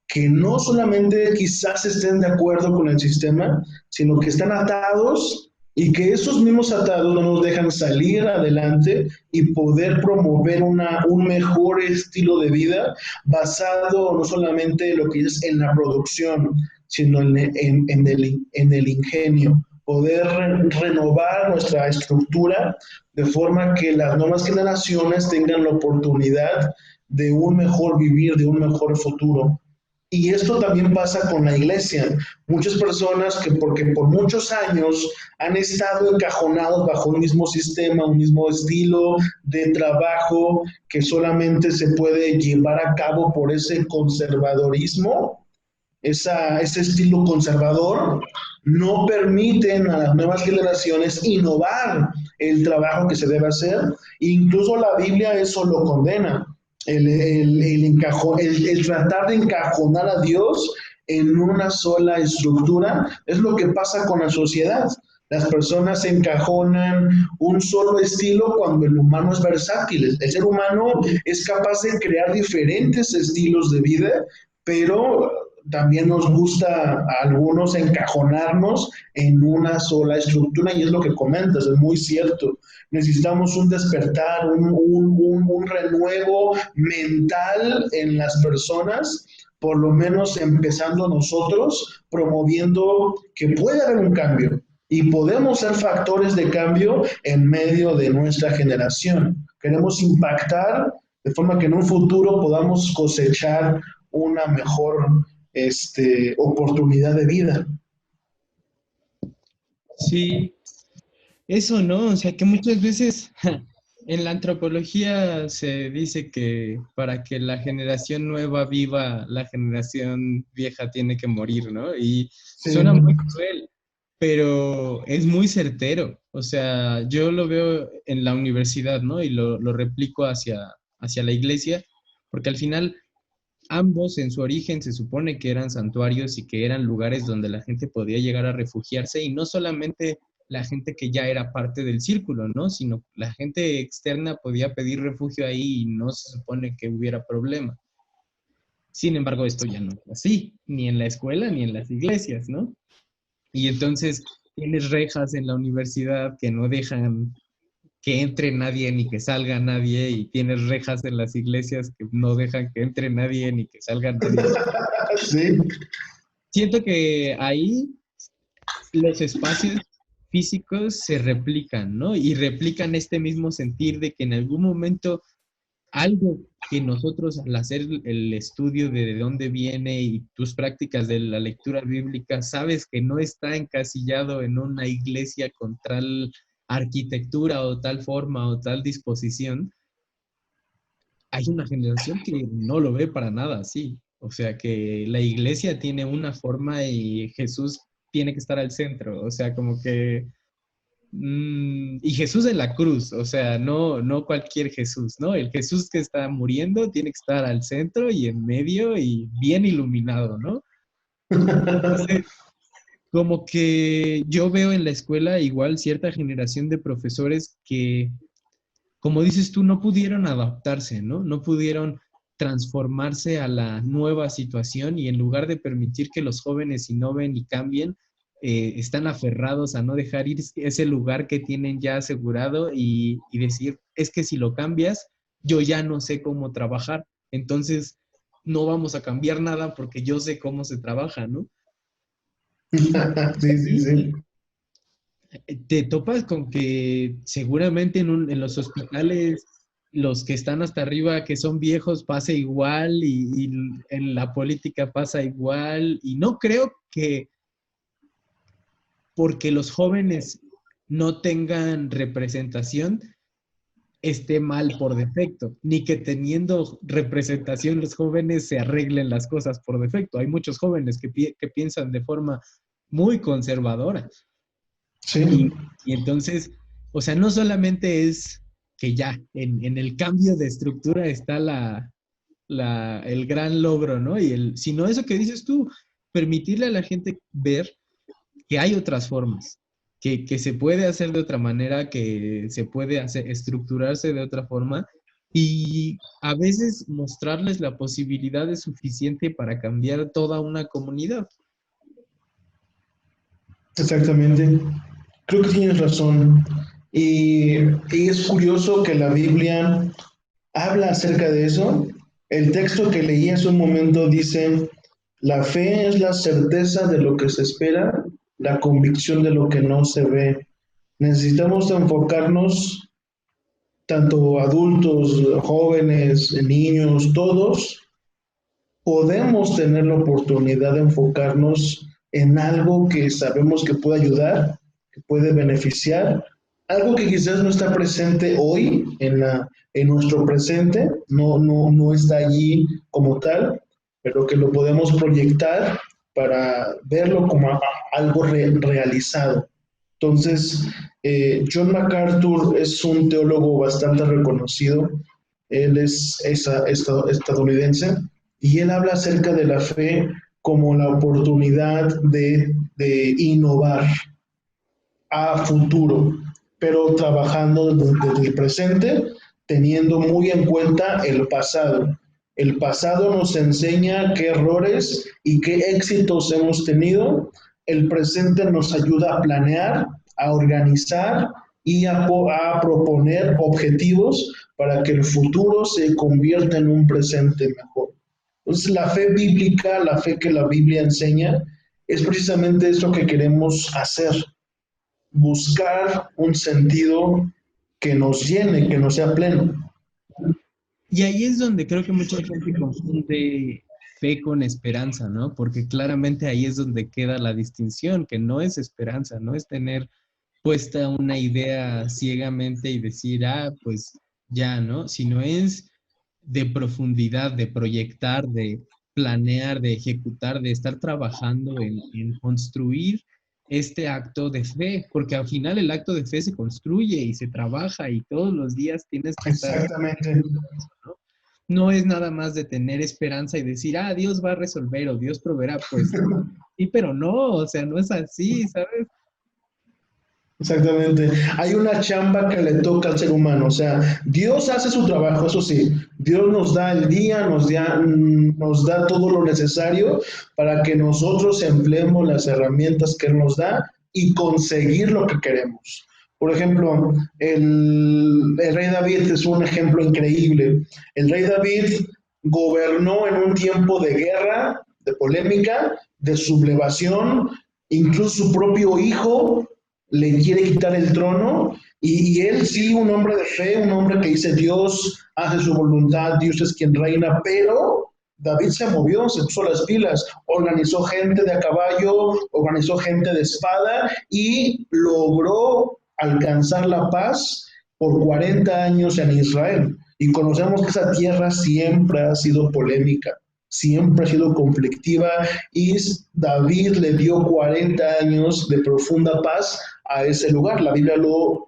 que no solamente quizás estén de acuerdo con el sistema, sino que están atados y que esos mismos atados no nos dejan salir adelante y poder promover un mejor estilo de vida basado no solamente en lo que es en la producción, sino en el ingenio, poder renovar nuestra estructura de forma que las nuevas generaciones tengan la oportunidad de un mejor vivir, de un mejor futuro. Y esto también pasa con la iglesia. Muchas personas que porque por muchos años han estado encajonados bajo un mismo sistema, un mismo estilo de trabajo que solamente se puede llevar a cabo por ese conservadorismo, ese estilo conservador, no permiten a las nuevas generaciones innovar el trabajo que se debe hacer. Incluso la Biblia eso lo condena. El tratar de encajonar a Dios en una sola estructura es lo que pasa con la sociedad. Las personas encajonan un solo estilo cuando el humano es versátil. El ser humano es capaz de crear diferentes estilos de vida, pero también nos gusta a algunos encajonarnos en una sola estructura y es lo que comentas, es muy cierto. Necesitamos un despertar, un renuevo mental en las personas, por lo menos empezando nosotros, promoviendo que puede haber un cambio y podemos ser factores de cambio en medio de nuestra generación. Queremos impactar de forma que en un futuro podamos cosechar una mejor oportunidad de vida. Sí, eso, ¿no? O sea, que muchas veces en la antropología se dice que para que la generación nueva viva, la generación vieja tiene que morir, ¿no? Y Sí, suena muy cruel, pero es muy certero. O sea, yo lo veo en la universidad, ¿no? Y lo replico hacia la iglesia, porque al final ambos en su origen se supone que eran santuarios y que eran lugares donde la gente podía llegar a refugiarse y no solamente la gente que ya era parte del círculo, ¿no? Sino la gente externa podía pedir refugio ahí y no se supone que hubiera problema. Sin embargo, esto ya no es así, ni en la escuela ni en las iglesias, ¿no? Y entonces tienes rejas en la universidad que no dejan que entre nadie ni que salga nadie, y tienes rejas en las iglesias que no dejan que entre nadie ni que salga nadie. sí, Siento que ahí los espacios físicos se replican, ¿no? Y replican este mismo sentir de que en algún momento algo que nosotros al hacer el estudio de dónde viene y tus prácticas de la lectura bíblica, sabes que no está encasillado en una iglesia con tal arquitectura o tal forma o tal disposición. Hay una generación que no lo ve para nada así. O sea, que la iglesia tiene una forma y Jesús tiene que estar al centro. O sea, como que Y Jesús en la cruz, o sea, no, no cualquier Jesús, ¿no? El Jesús que está muriendo tiene que estar al centro y en medio y bien iluminado, ¿no? Entonces, como que yo veo en la escuela igual cierta generación de profesores que, como dices tú, no pudieron adaptarse, ¿no? No pudieron transformarse a la nueva situación y en lugar de permitir que los jóvenes innoven y cambien, están aferrados a no dejar ir ese lugar que tienen ya asegurado y decir, es que si lo cambias, yo ya no sé cómo trabajar, entonces no vamos a cambiar nada porque yo sé cómo se trabaja, ¿no? Sí, sí, sí. Y te topas con que seguramente en los hospitales, los que están hasta arriba, que son viejos, pasa igual y en la política pasa igual. Y no creo que porque los jóvenes no tengan representación esté mal por defecto, ni que teniendo representación los jóvenes se arreglen las cosas por defecto. Hay muchos jóvenes que piensan de forma muy conservadora. Sí, Y entonces, o sea, no solamente es que ya en el cambio de estructura está el gran logro, ¿no? Sino eso que dices tú, permitirle a la gente ver que hay otras formas, que se puede hacer de otra manera, que se puede hacer, estructurarse de otra forma y a veces mostrarles la posibilidad de suficiente para cambiar toda una comunidad. exactamente. Creo que tienes razón. Y es curioso que la Biblia habla acerca de eso. El texto que leí hace un momento dice, la fe es la certeza de lo que se espera, la convicción de lo que no se ve. Necesitamos enfocarnos, tanto adultos, jóvenes, niños, todos, podemos tener la oportunidad de enfocarnos en algo que sabemos que puede ayudar, que puede beneficiar, algo que quizás no está presente hoy en nuestro presente, no está allí como tal, pero que lo podemos proyectar para verlo como algo realizado. Entonces, John MacArthur es un teólogo bastante reconocido. Él es estadounidense y él habla acerca de la fe como la oportunidad de innovar a futuro, pero trabajando desde el presente, teniendo muy en cuenta el pasado. El pasado nos enseña qué errores y qué éxitos hemos tenido. El presente nos ayuda a planear, a organizar y a proponer objetivos para que el futuro se convierta en un presente mejor. Entonces, la fe bíblica, la fe que la Biblia enseña, es precisamente eso que queremos hacer, buscar un sentido que nos llene, que nos sea pleno. Y ahí es donde creo que mucha gente confunde fe con esperanza, ¿no? Porque claramente ahí es donde queda la distinción, que no es esperanza, no es tener puesta una idea ciegamente y decir, ah, pues ya, ¿no? Sino es de profundidad, de proyectar, de planear, de ejecutar, de estar trabajando en construir este acto de fe, porque al final el acto de fe se construye y se trabaja y todos los días tienes que estar Exactamente, eso, ¿no? No es nada más de tener esperanza y decir, ah, Dios va a resolver o Dios proveerá, pues sí, pero no, o sea, no es así, ¿sabes? exactamente. Hay una chamba que le toca al ser humano, o sea, Dios hace su trabajo, eso sí, Dios nos da el día, nos da todo lo necesario para que nosotros empleemos las herramientas que Él nos da y conseguir lo que queremos. Por ejemplo, el rey David es un ejemplo increíble. El rey David gobernó en un tiempo de guerra, de polémica, de sublevación, incluso su propio hijo le quiere quitar el trono y él sí, un hombre de fe, un hombre que dice Dios hace su voluntad, Dios es quien reina, pero David se movió, se puso las pilas, organizó gente de a caballo, organizó gente de espada y logró alcanzar la paz por 40 años en Israel. Y conocemos que esa tierra siempre ha sido polémica, siempre ha sido conflictiva y David le dio 40 años de profunda paz a ese lugar. La Biblia lo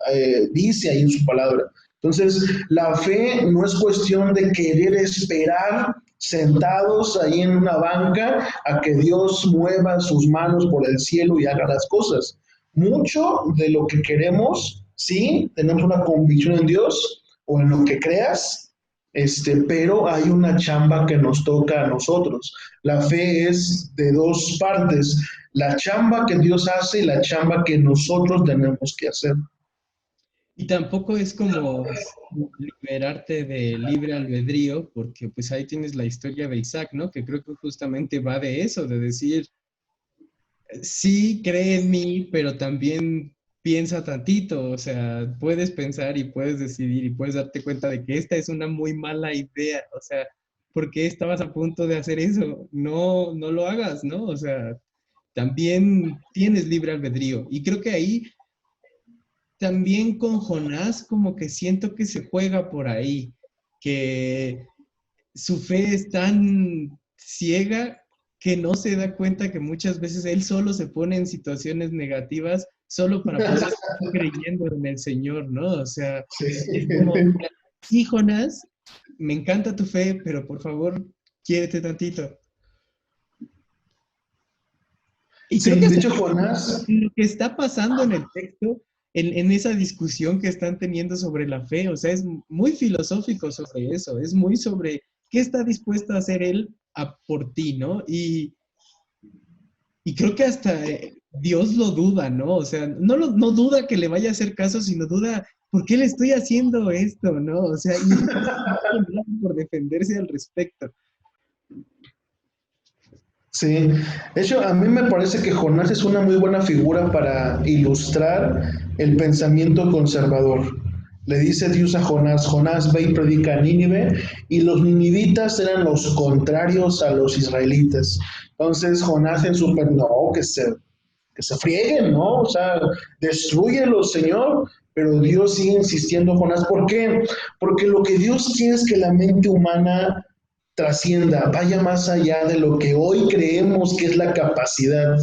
dice ahí en su palabra. Entonces, la fe no es cuestión de querer esperar sentados ahí en una banca a que Dios mueva sus manos por el cielo y haga las cosas. Mucho de lo que queremos, sí, tenemos una convicción en Dios o en lo que creas, pero hay una chamba que nos toca a nosotros. La fe es de dos partes, la chamba que Dios hace y la chamba que nosotros tenemos que hacer. Y tampoco es como liberarte de libre albedrío, porque pues ahí tienes la historia de Isaac, ¿no? Que creo que justamente va de eso, de decir, sí, cree en mí, pero también piensa tantito, o sea, puedes pensar y puedes decidir y puedes darte cuenta de que esta es una muy mala idea, o sea, ¿por qué estabas a punto de hacer eso? No, no lo hagas, ¿no? O sea, también tienes libre albedrío. Y creo que ahí también con Jonás como que siento que se juega por ahí, que su fe es tan ciega que no se da cuenta que muchas veces él solo se pone en situaciones negativas solo para poder seguir creyendo en el Señor, ¿no? O sea, es como, Sí. sí, Jonás, me encanta tu fe, pero por favor, quiérete tantito. Y creo Sí, que de hasta hecho Jonás, lo que está pasando en el texto, en esa discusión que están teniendo sobre la fe, o sea, es muy filosófico sobre eso, es muy sobre qué está dispuesto a hacer él por ti, ¿no? Y creo que hasta Dios lo duda, ¿no? O sea, no duda que le vaya a hacer caso, sino duda, ¿por qué le estoy haciendo esto, no? O sea, y no hace nada por defenderse al respecto. sí, de hecho a mí me parece que Jonás es una muy buena figura para ilustrar el pensamiento conservador. Le dice Dios a Jonás, Jonás ve y predica a Nínive, y los ninivitas eran los contrarios a los israelitas. Entonces Jonás en su, no, que se frieguen, ¿no? O sea, destruyelos, Señor. Pero Dios sigue insistiendo, Jonás. ¿Por qué? Porque lo que Dios quiere es que la mente humana trascienda, vaya más allá de lo que hoy creemos que es la capacidad.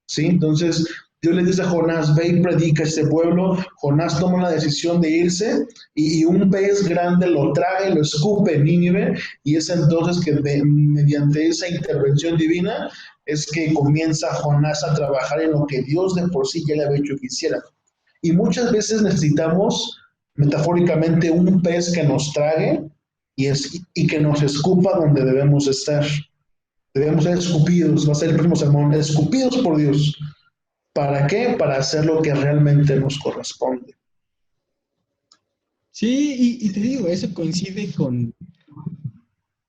¿Sí? Entonces, Dios le dice a Jonás, ve y predica a este pueblo. Jonás toma la decisión de irse y un pez grande lo trae, lo escupe en Nínive, y es entonces que mediante esa intervención divina es que comienza Jonás a trabajar en lo que Dios de por sí ya le había hecho que hiciera. Y muchas veces necesitamos, metafóricamente, un pez que nos trague y que nos escupa donde debemos estar. Debemos ser escupidos, va a ser el próximo sermón, escupidos por Dios. ¿Para qué? Para hacer lo que realmente nos corresponde. Sí, y te digo, eso coincide con,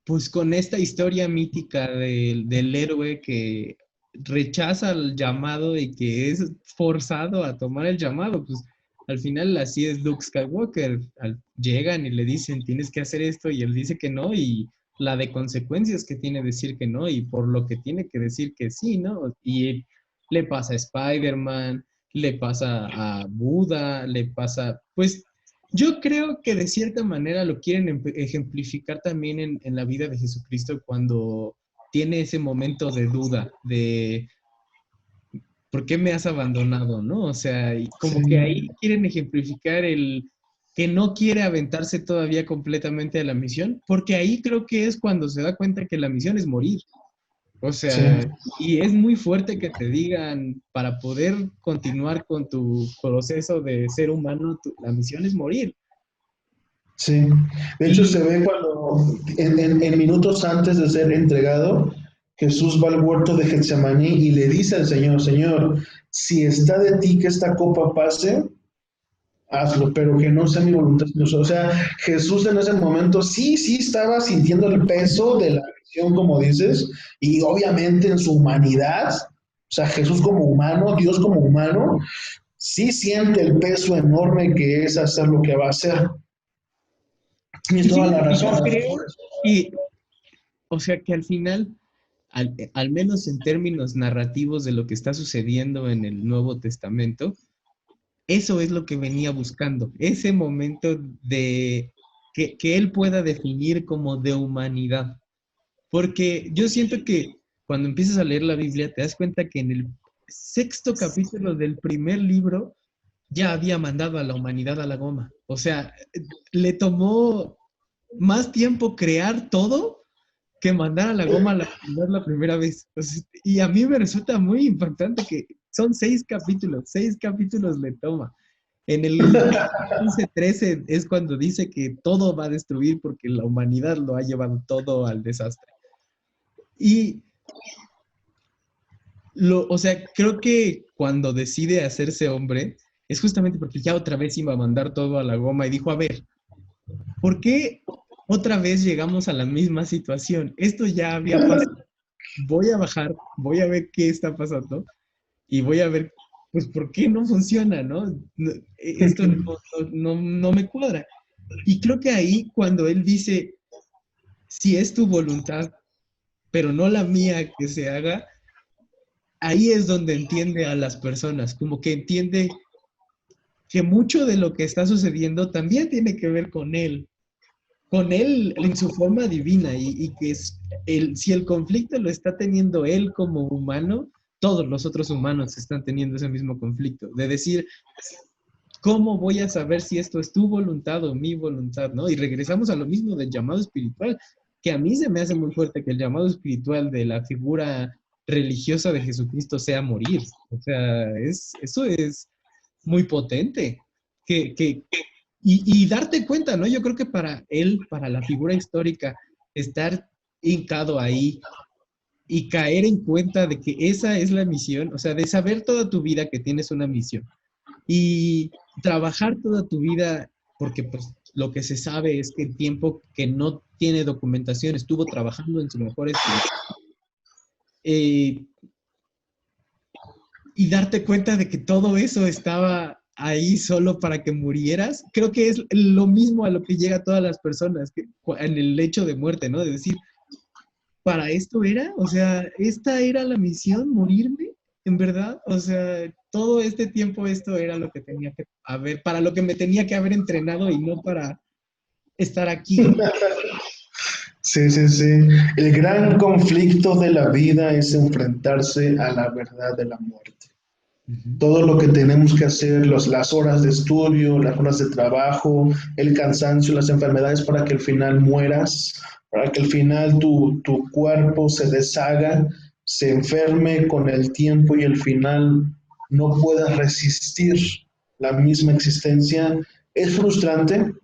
pues con esta historia mítica del héroe que rechaza el llamado y que es forzado a tomar el llamado, pues al final así es Luke Skywalker. Llegan y le dicen, tienes que hacer esto, y él dice que no, y la de consecuencias que tiene decir que no, y por lo que tiene que decir que sí, ¿no? Y le pasa a Spider-Man, le pasa a Buda, le pasa, pues yo creo que de cierta manera lo quieren ejemplificar también en la vida de Jesucristo cuando tiene ese momento de duda, de ¿por qué me has abandonado? ¿No? O sea, y Sí, como que ahí quieren ejemplificar el que no quiere aventarse todavía completamente a la misión, porque ahí creo que es cuando se da cuenta que la misión es morir. O sí, sea, y es muy fuerte que te digan, para poder continuar con tu proceso de ser humano, la misión es morir. sí. De hecho, se Y ve cuando en minutos antes de ser entregado, Jesús va al huerto de Getsemaní y le dice al Señor, Señor, si está de ti que esta copa pase, hazlo, pero que no sea mi voluntad. O sea, Jesús en ese momento sí, sí estaba sintiendo el peso de la misión, como dices, y obviamente en su humanidad, o sea, Jesús como humano, Dios como humano, sí siente el peso enorme que es hacer lo que va a hacer. Tienes Y toda la fíjate que razón. yo creo que, o sea, que al final, al menos en términos narrativos de lo que está sucediendo en el Nuevo Testamento, eso es lo que venía buscando, ese momento de que él pueda definir como de humanidad. Porque yo siento que cuando empiezas a leer la Biblia, te das cuenta que en el sexto capítulo del primer libro ya había mandado a la humanidad a la goma. O sea, le tomó más tiempo crear todo que mandar a la goma a la humanidad la primera vez. O sea, y a mí me resulta muy impactante que son 6 capítulos le toma. En el 11-13 es cuando dice que todo va a destruir porque la humanidad lo ha llevado todo al desastre. Y o sea, creo que cuando decide hacerse hombre es justamente porque ya otra vez iba a mandar todo a la goma y dijo, a ver, ¿por qué otra vez llegamos a la misma situación? Esto ya había pasado. Voy a bajar, voy a ver qué está pasando y voy a ver, pues, por qué no funciona, ¿no? Esto no me cuadra. Y creo que ahí cuando él dice, si es tu voluntad, pero no la mía que se haga, ahí es donde entiende a las personas, como que entiende que mucho de lo que está sucediendo también tiene que ver con él en su forma divina y que si el conflicto lo está teniendo él como humano, todos los otros humanos están teniendo ese mismo conflicto, de decir, ¿cómo voy a saber si esto es tu voluntad o mi voluntad? ¿No? Y regresamos a lo mismo del llamado espiritual, que a mí se me hace muy fuerte que el llamado espiritual de la figura religiosa de Jesucristo sea morir. O sea, eso es muy potente. Y darte cuenta, ¿no? Yo creo que para él, para la figura histórica, estar hincado ahí y caer en cuenta de que esa es la misión, o sea, de saber toda tu vida que tienes una misión y trabajar toda tu vida, porque pues lo que se sabe es que el tiempo que no tiene documentación estuvo trabajando en su mejor espíritu. Y darte cuenta de que todo eso estaba ahí solo para que murieras, creo que es lo mismo a lo que llega a todas las personas en el lecho de muerte, ¿no? De decir, ¿para esto era? O sea, ¿esta era la misión, morirme? ¿En verdad? O sea, todo este tiempo esto era lo que tenía que haber, para lo que me tenía que haber entrenado y no para estar aquí. Sí, sí, sí. El gran conflicto de la vida es enfrentarse a la verdad de la muerte. Ujú. Todo lo que tenemos que hacer, las horas de estudio, las horas de trabajo, el cansancio, las enfermedades para que al final mueras, para que al final tu cuerpo se deshaga, se enferme con el tiempo y al final no puedas resistir la misma existencia, es frustrante.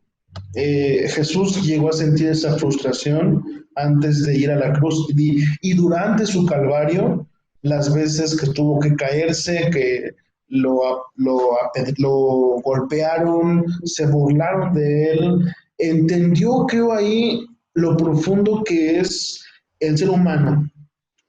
Jesús llegó a sentir esa frustración antes de ir a la cruz y durante su calvario, las veces que tuvo que caerse, que lo, lo golpearon, se burlaron de él, entendió, creo ahí, lo profundo que es el ser humano,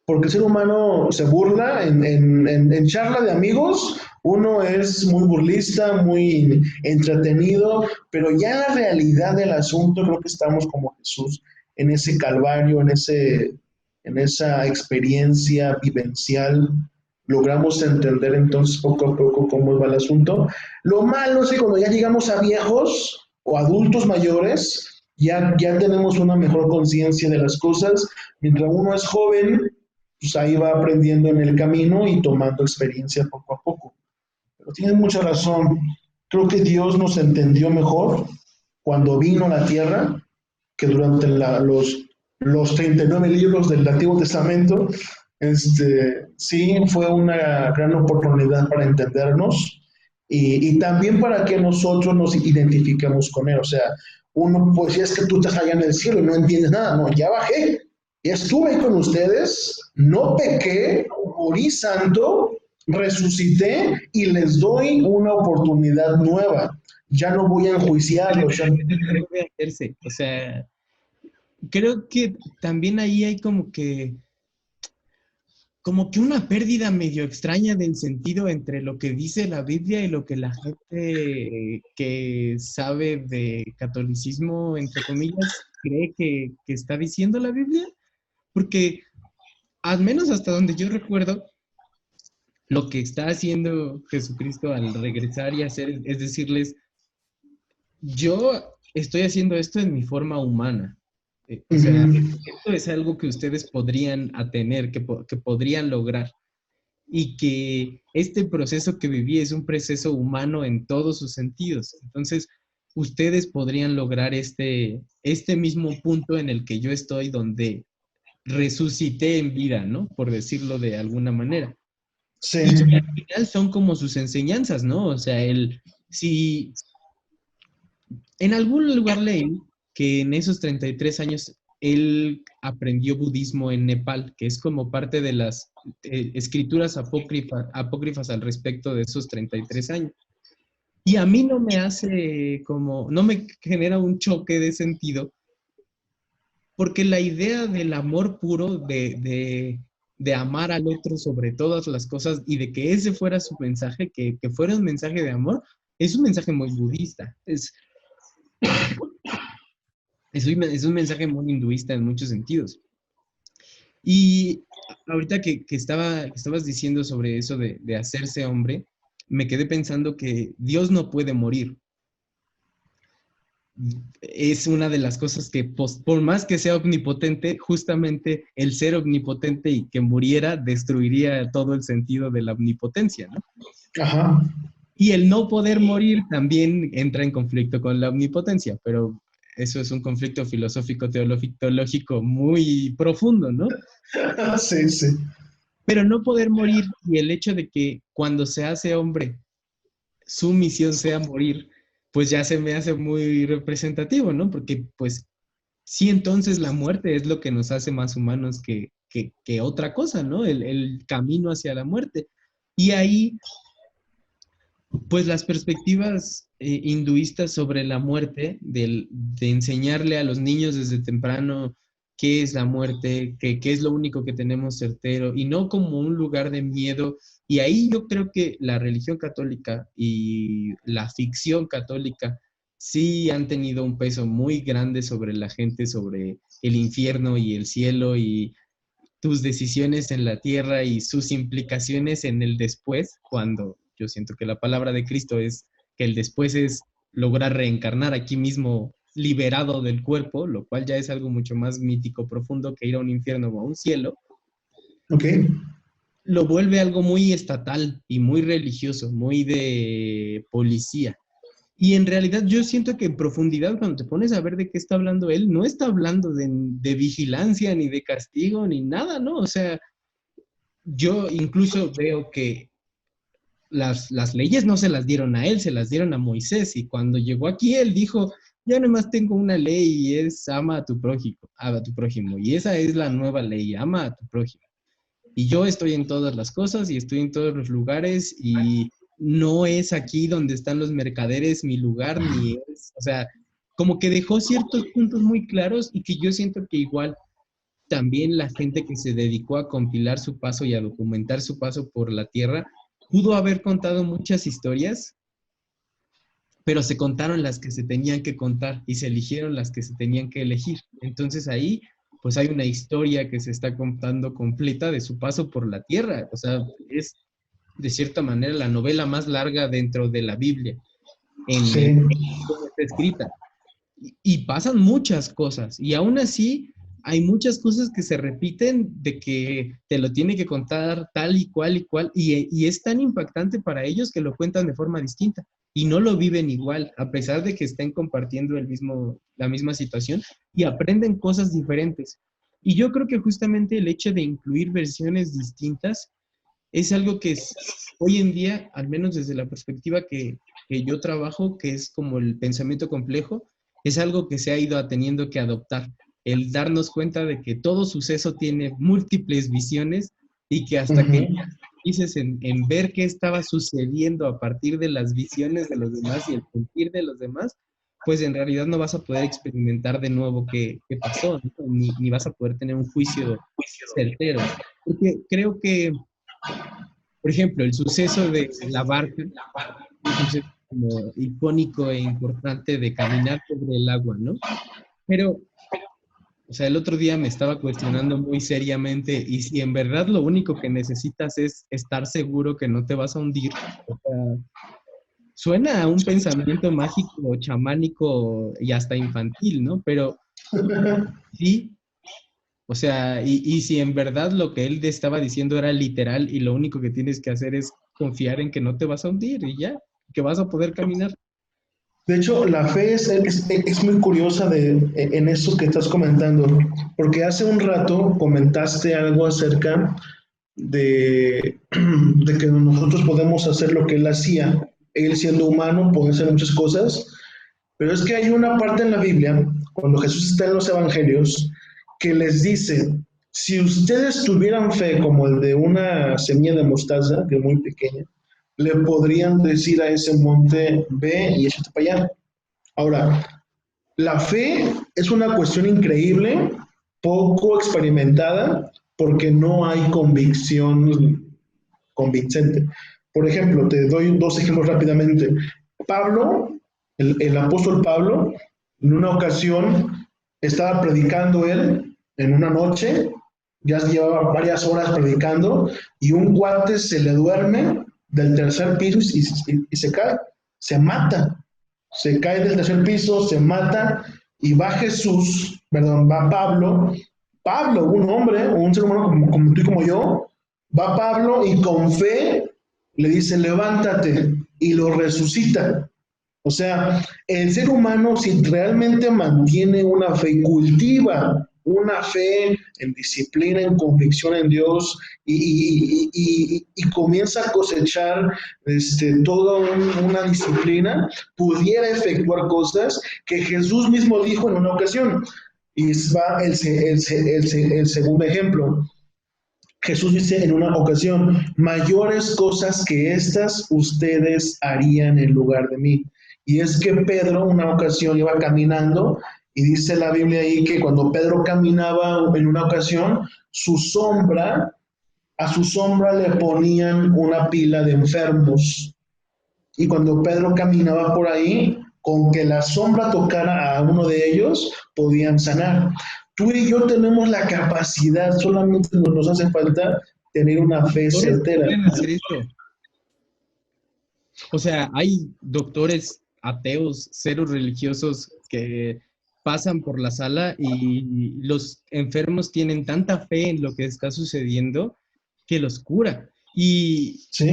porque el ser humano se burla en charla de amigos, uno es muy burlista, muy entretenido, pero ya en la realidad del asunto creo que estamos como Jesús en ese calvario, en esa experiencia vivencial, logramos entender entonces poco a poco cómo va el asunto. Lo malo es que cuando ya llegamos a viejos o adultos mayores, ya tenemos una mejor conciencia de las cosas. Mientras uno es joven, pues ahí va aprendiendo en el camino y tomando experiencia poco a poco. Pero tienes mucha razón. Creo que Dios nos entendió mejor cuando vino a la tierra que durante los 39 libros del Antiguo Testamento. Sí, fue una gran oportunidad para entendernos y también para que nosotros nos identifiquemos con Él. O sea, uno, pues si es que tú estás allá en el cielo y no entiendes nada, no, ya bajé, ya estuve ahí con ustedes, no pequé, morí santo, resucité y les doy una oportunidad nueva. Ya no voy a enjuiciarlos. Ya... Debe hacerse. O sea, creo que también ahí hay como que una pérdida medio extraña del sentido entre lo que dice la Biblia y lo que la gente que sabe de catolicismo, entre comillas, cree que está diciendo la Biblia. Porque al menos hasta donde yo recuerdo, lo que está haciendo Jesucristo al regresar y hacer es decirles, yo estoy haciendo esto en mi forma humana. O sea, Uh-huh. esto es algo que ustedes podrían tener, que podrían lograr. y que este proceso que viví es un proceso humano en todos sus sentidos. Entonces, ustedes podrían lograr este mismo punto en el que yo estoy, donde resucité en vida, ¿no? Por decirlo de alguna manera. Sí, Y al final son como sus enseñanzas, ¿no? O sea, si en algún lugar leí que en esos 33 años él aprendió budismo en Nepal, que es como parte de las escrituras apócrifas al respecto de esos 33 años. Y a mí no me hace como, no me genera un choque de sentido, porque la idea del amor puro, de amar al otro sobre todas las cosas y de que ese fuera su mensaje, que fuera un mensaje de amor, es un mensaje muy budista. Es un mensaje muy hinduista en muchos sentidos. Y ahorita que estabas diciendo sobre eso de hacerse hombre, me quedé pensando que Dios no puede morir. Es una de las cosas que, pues, por más que sea omnipotente, justamente el ser omnipotente y que muriera destruiría todo el sentido de la omnipotencia, ¿no? ajá. Y el no poder morir también entra en conflicto con la omnipotencia, pero eso es un conflicto filosófico, teológico muy profundo, ¿no? Sí, sí. Pero no poder morir y el hecho de que cuando se hace hombre, su misión sea morir, pues ya se me hace muy representativo, ¿no? Porque pues sí, entonces la muerte es lo que nos hace más humanos que otra cosa, ¿no? El camino hacia la muerte. Y ahí, pues las perspectivas hinduistas sobre la muerte, de enseñarle a los niños desde temprano qué es la muerte, qué es lo único que tenemos certero, y no como un lugar de miedo. Y ahí yo creo que la religión católica y la ficción católica sí han tenido un peso muy grande sobre la gente, sobre el infierno y el cielo y tus decisiones en la tierra y sus implicaciones en el después, cuando yo siento que la palabra de Cristo es que el después es lograr reencarnar aquí mismo liberado del cuerpo, lo cual ya es algo mucho más mítico, profundo que ir a un infierno o a un cielo, Ok. lo vuelve algo muy estatal y muy religioso, muy de policía. Y en realidad yo siento que en profundidad, cuando te pones a ver de qué está hablando él, no está hablando de vigilancia, ni de castigo, ni nada, ¿no? O sea, yo incluso veo que las leyes no se las dieron a él, se las dieron a Moisés. Y cuando llegó aquí, él dijo, yo nada más tengo una ley y es ama a tu prójimo. Y esa es la nueva ley, ama a tu prójimo. Y yo estoy en todas las cosas y estoy en todos los lugares y no es aquí donde están los mercaderes mi lugar, ni es, o sea, como que dejó ciertos puntos muy claros y que yo siento que igual también la gente que se dedicó a compilar su paso y a documentar su paso por la tierra pudo haber contado muchas historias, pero se contaron las que se tenían que contar y se eligieron las que se tenían que elegir. Entonces ahí, pues hay una historia que se está contando completa de su paso por la tierra. O sea, es de cierta manera la novela más larga dentro de la Biblia, en el Sí. cómo está escrita. Y pasan muchas cosas. Y aún así, hay muchas cosas que se repiten de que te lo tiene que contar tal y cual y cual. Y es tan impactante para ellos que lo cuentan de forma distinta. Y no lo viven igual, a pesar de que estén compartiendo la misma situación y aprenden cosas diferentes. Y yo creo que justamente el hecho de incluir versiones distintas es algo que hoy en día, al menos desde la perspectiva que yo trabajo, que es como el pensamiento complejo, es algo que se ha ido teniendo que adoptar. El darnos cuenta de que todo suceso tiene múltiples visiones y que hasta que Ujú. dices en ver qué estaba sucediendo a partir de las visiones de los demás y el sentir de los demás, pues en realidad no vas a poder experimentar de nuevo qué pasó, ¿no? Ni vas a poder tener un juicio certero. Porque creo que por ejemplo, el suceso de la barca, un suceso como icónico e importante de caminar sobre el agua, ¿no? Pero, o sea, el otro día me estaba cuestionando muy seriamente, y si en verdad lo único que necesitas es estar seguro que no te vas a hundir, o sea, suena a un pensamiento mágico, chamánico y hasta infantil, ¿no? Pero sí, O sea, y si en verdad lo que él te estaba diciendo era literal y lo único que tienes que hacer es confiar en que no te vas a hundir y ya, que vas a poder caminar. De hecho, la fe es muy curiosa en eso que estás comentando, porque hace un rato comentaste algo acerca de que nosotros podemos hacer lo que él hacía. Él siendo humano puede hacer muchas cosas, pero es que hay una parte en la Biblia, cuando Jesús está en los evangelios, que les dice, si ustedes tuvieran fe como el de una semilla de mostaza, que es muy pequeña, le podrían decir a ese monte, ve y échate para allá. Ahora, la fe es una cuestión increíble, poco experimentada, porque no hay convicción convincente. Por ejemplo, te doy dos ejemplos rápidamente. Pablo, el apóstol Pablo, en una ocasión estaba predicando él en una noche, ya llevaba varias horas predicando, y un guante se le duerme del tercer piso y se cae, se mata, se cae del tercer piso, se mata, y va Jesús, perdón, va Pablo, un hombre, un ser humano como tú y como yo, va Pablo y con fe le dice, levántate, y lo resucita. O sea, el ser humano, si realmente mantiene una fe y cultiva una fe en disciplina, en convicción en Dios y comienza a cosechar toda una disciplina, pudiera efectuar cosas que Jesús mismo dijo en una ocasión. Y va el segundo ejemplo. Jesús dice en una ocasión, mayores cosas que estas ustedes harían en lugar de mí. Y es que Pedro una ocasión iba caminando y dice la Biblia ahí que cuando Pedro caminaba en una ocasión, a su sombra le ponían una pila de enfermos. Y cuando Pedro caminaba por ahí, con que la sombra tocara a uno de ellos, podían sanar. Tú y yo tenemos la capacidad, solamente nos hace falta tener una fe Doctores certera. pueden hacer esto. O sea, hay doctores ateos, ceros religiosos que pasan por la sala y los enfermos tienen tanta fe en lo que está sucediendo que los cura. Y ¿Sí?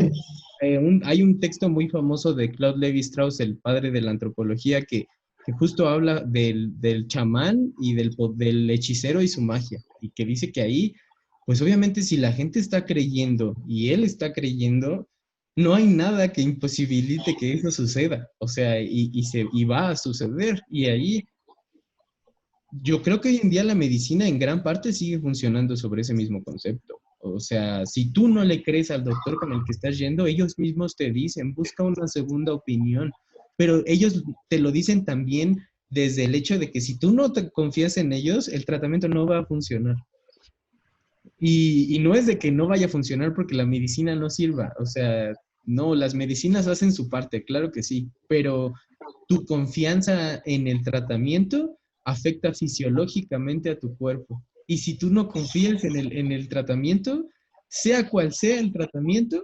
hay un texto muy famoso de Claude Lévi-Strauss, el padre de la antropología, que justo habla del chamán y del hechicero y su magia, y que dice que ahí, pues obviamente si la gente está creyendo y él está creyendo, no hay nada que imposibilite que eso suceda, o sea, y va a suceder, y ahí yo creo que hoy en día la medicina en gran parte sigue funcionando sobre ese mismo concepto. O sea, si tú no le crees al doctor con el que estás yendo, ellos mismos te dicen, busca una segunda opinión, pero ellos te lo dicen también desde el hecho de que si tú no te confías en ellos, el tratamiento no va a funcionar. Y no es de que no vaya a funcionar porque la medicina no sirva, o sea, no, las medicinas hacen su parte, claro que sí, pero tu confianza en el tratamiento afecta fisiológicamente a tu cuerpo. Y si tú no confías en el tratamiento, sea cual sea el tratamiento,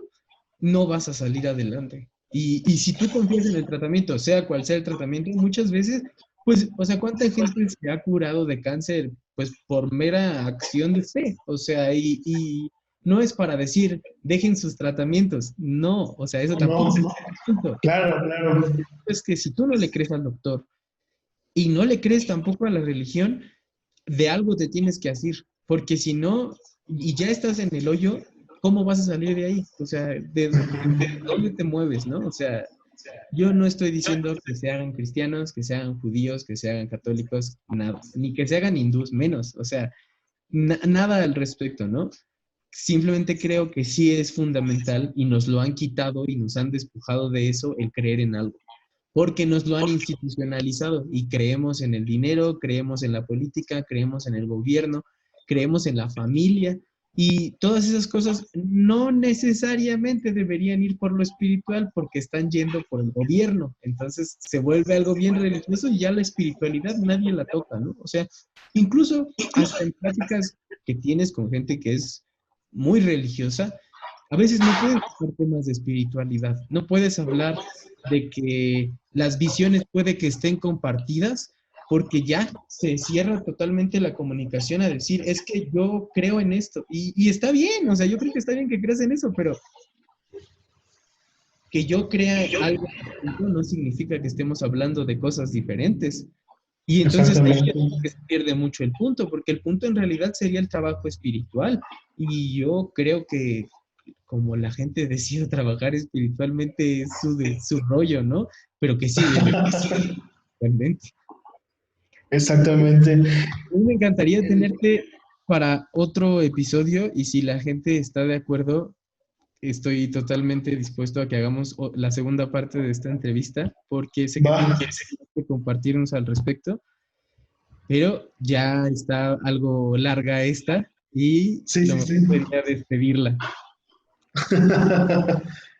no vas a salir adelante. Y si tú confías en el tratamiento, sea cual sea el tratamiento, muchas veces, pues, o sea, ¿cuánta gente se ha curado de cáncer? Pues por mera acción de fe. O sea, y no es para decir, dejen sus tratamientos. No, o sea, eso No, tampoco es el punto. claro, claro. Es que si tú no le crees al doctor y no le crees tampoco a la religión, de algo te tienes que hacer, porque si no, y ya estás en el hoyo, ¿cómo vas a salir de ahí? O sea, ¿de dónde te mueves, no? O sea, yo no estoy diciendo que se hagan cristianos, que se hagan judíos, que se hagan católicos, nada, ni que se hagan hindús, menos, o sea, nada al respecto, ¿no? Simplemente creo que sí es fundamental y nos lo han quitado y nos han despojado de eso el creer en algo porque nos lo han institucionalizado y creemos en el dinero, creemos en la política, creemos en el gobierno, creemos en la familia y todas esas cosas no necesariamente deberían ir por lo espiritual porque están yendo por el gobierno. Entonces se vuelve algo bien religioso y ya la espiritualidad nadie la toca, ¿no? O sea, incluso hasta en pláticas que tienes con gente que es muy religiosa, a veces no puedes tocar temas de espiritualidad, no puedes hablar de que las visiones puede que estén compartidas, porque ya se cierra totalmente la comunicación a decir, es que yo creo en esto. Y está bien, o sea, yo creo que está bien que creas en eso, pero que yo crea algo no significa que estemos hablando de cosas diferentes. Y entonces ahí Exactamente. yo creo que se pierde mucho el punto, porque el punto en realidad sería el trabajo espiritual. Y yo creo que como la gente decide trabajar espiritualmente es su rollo, ¿no? Pero que sí debe realmente. Exactamente. A mí me encantaría tenerte para otro episodio y si la gente está de acuerdo, estoy totalmente dispuesto a que hagamos la segunda parte de esta entrevista porque sé que Va. tienes que compartirnos al respecto, pero ya está algo larga esta y Sí, lo sí, mejor sí. sería despedirla.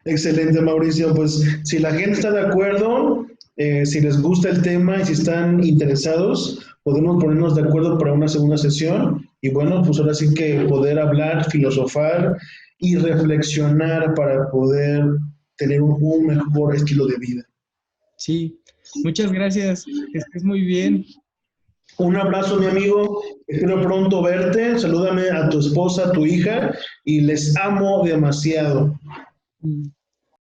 Excelente, Mauricio. Pues si la gente está de acuerdo, si les gusta el tema y si están interesados, podemos ponernos de acuerdo para una segunda sesión y bueno, pues ahora sí que poder hablar, filosofar y reflexionar para poder tener un mejor estilo de vida. Sí, muchas gracias, que estés muy bien. Un abrazo, mi amigo. Espero pronto verte. Salúdame a tu esposa, a tu hija y les amo demasiado. Mm.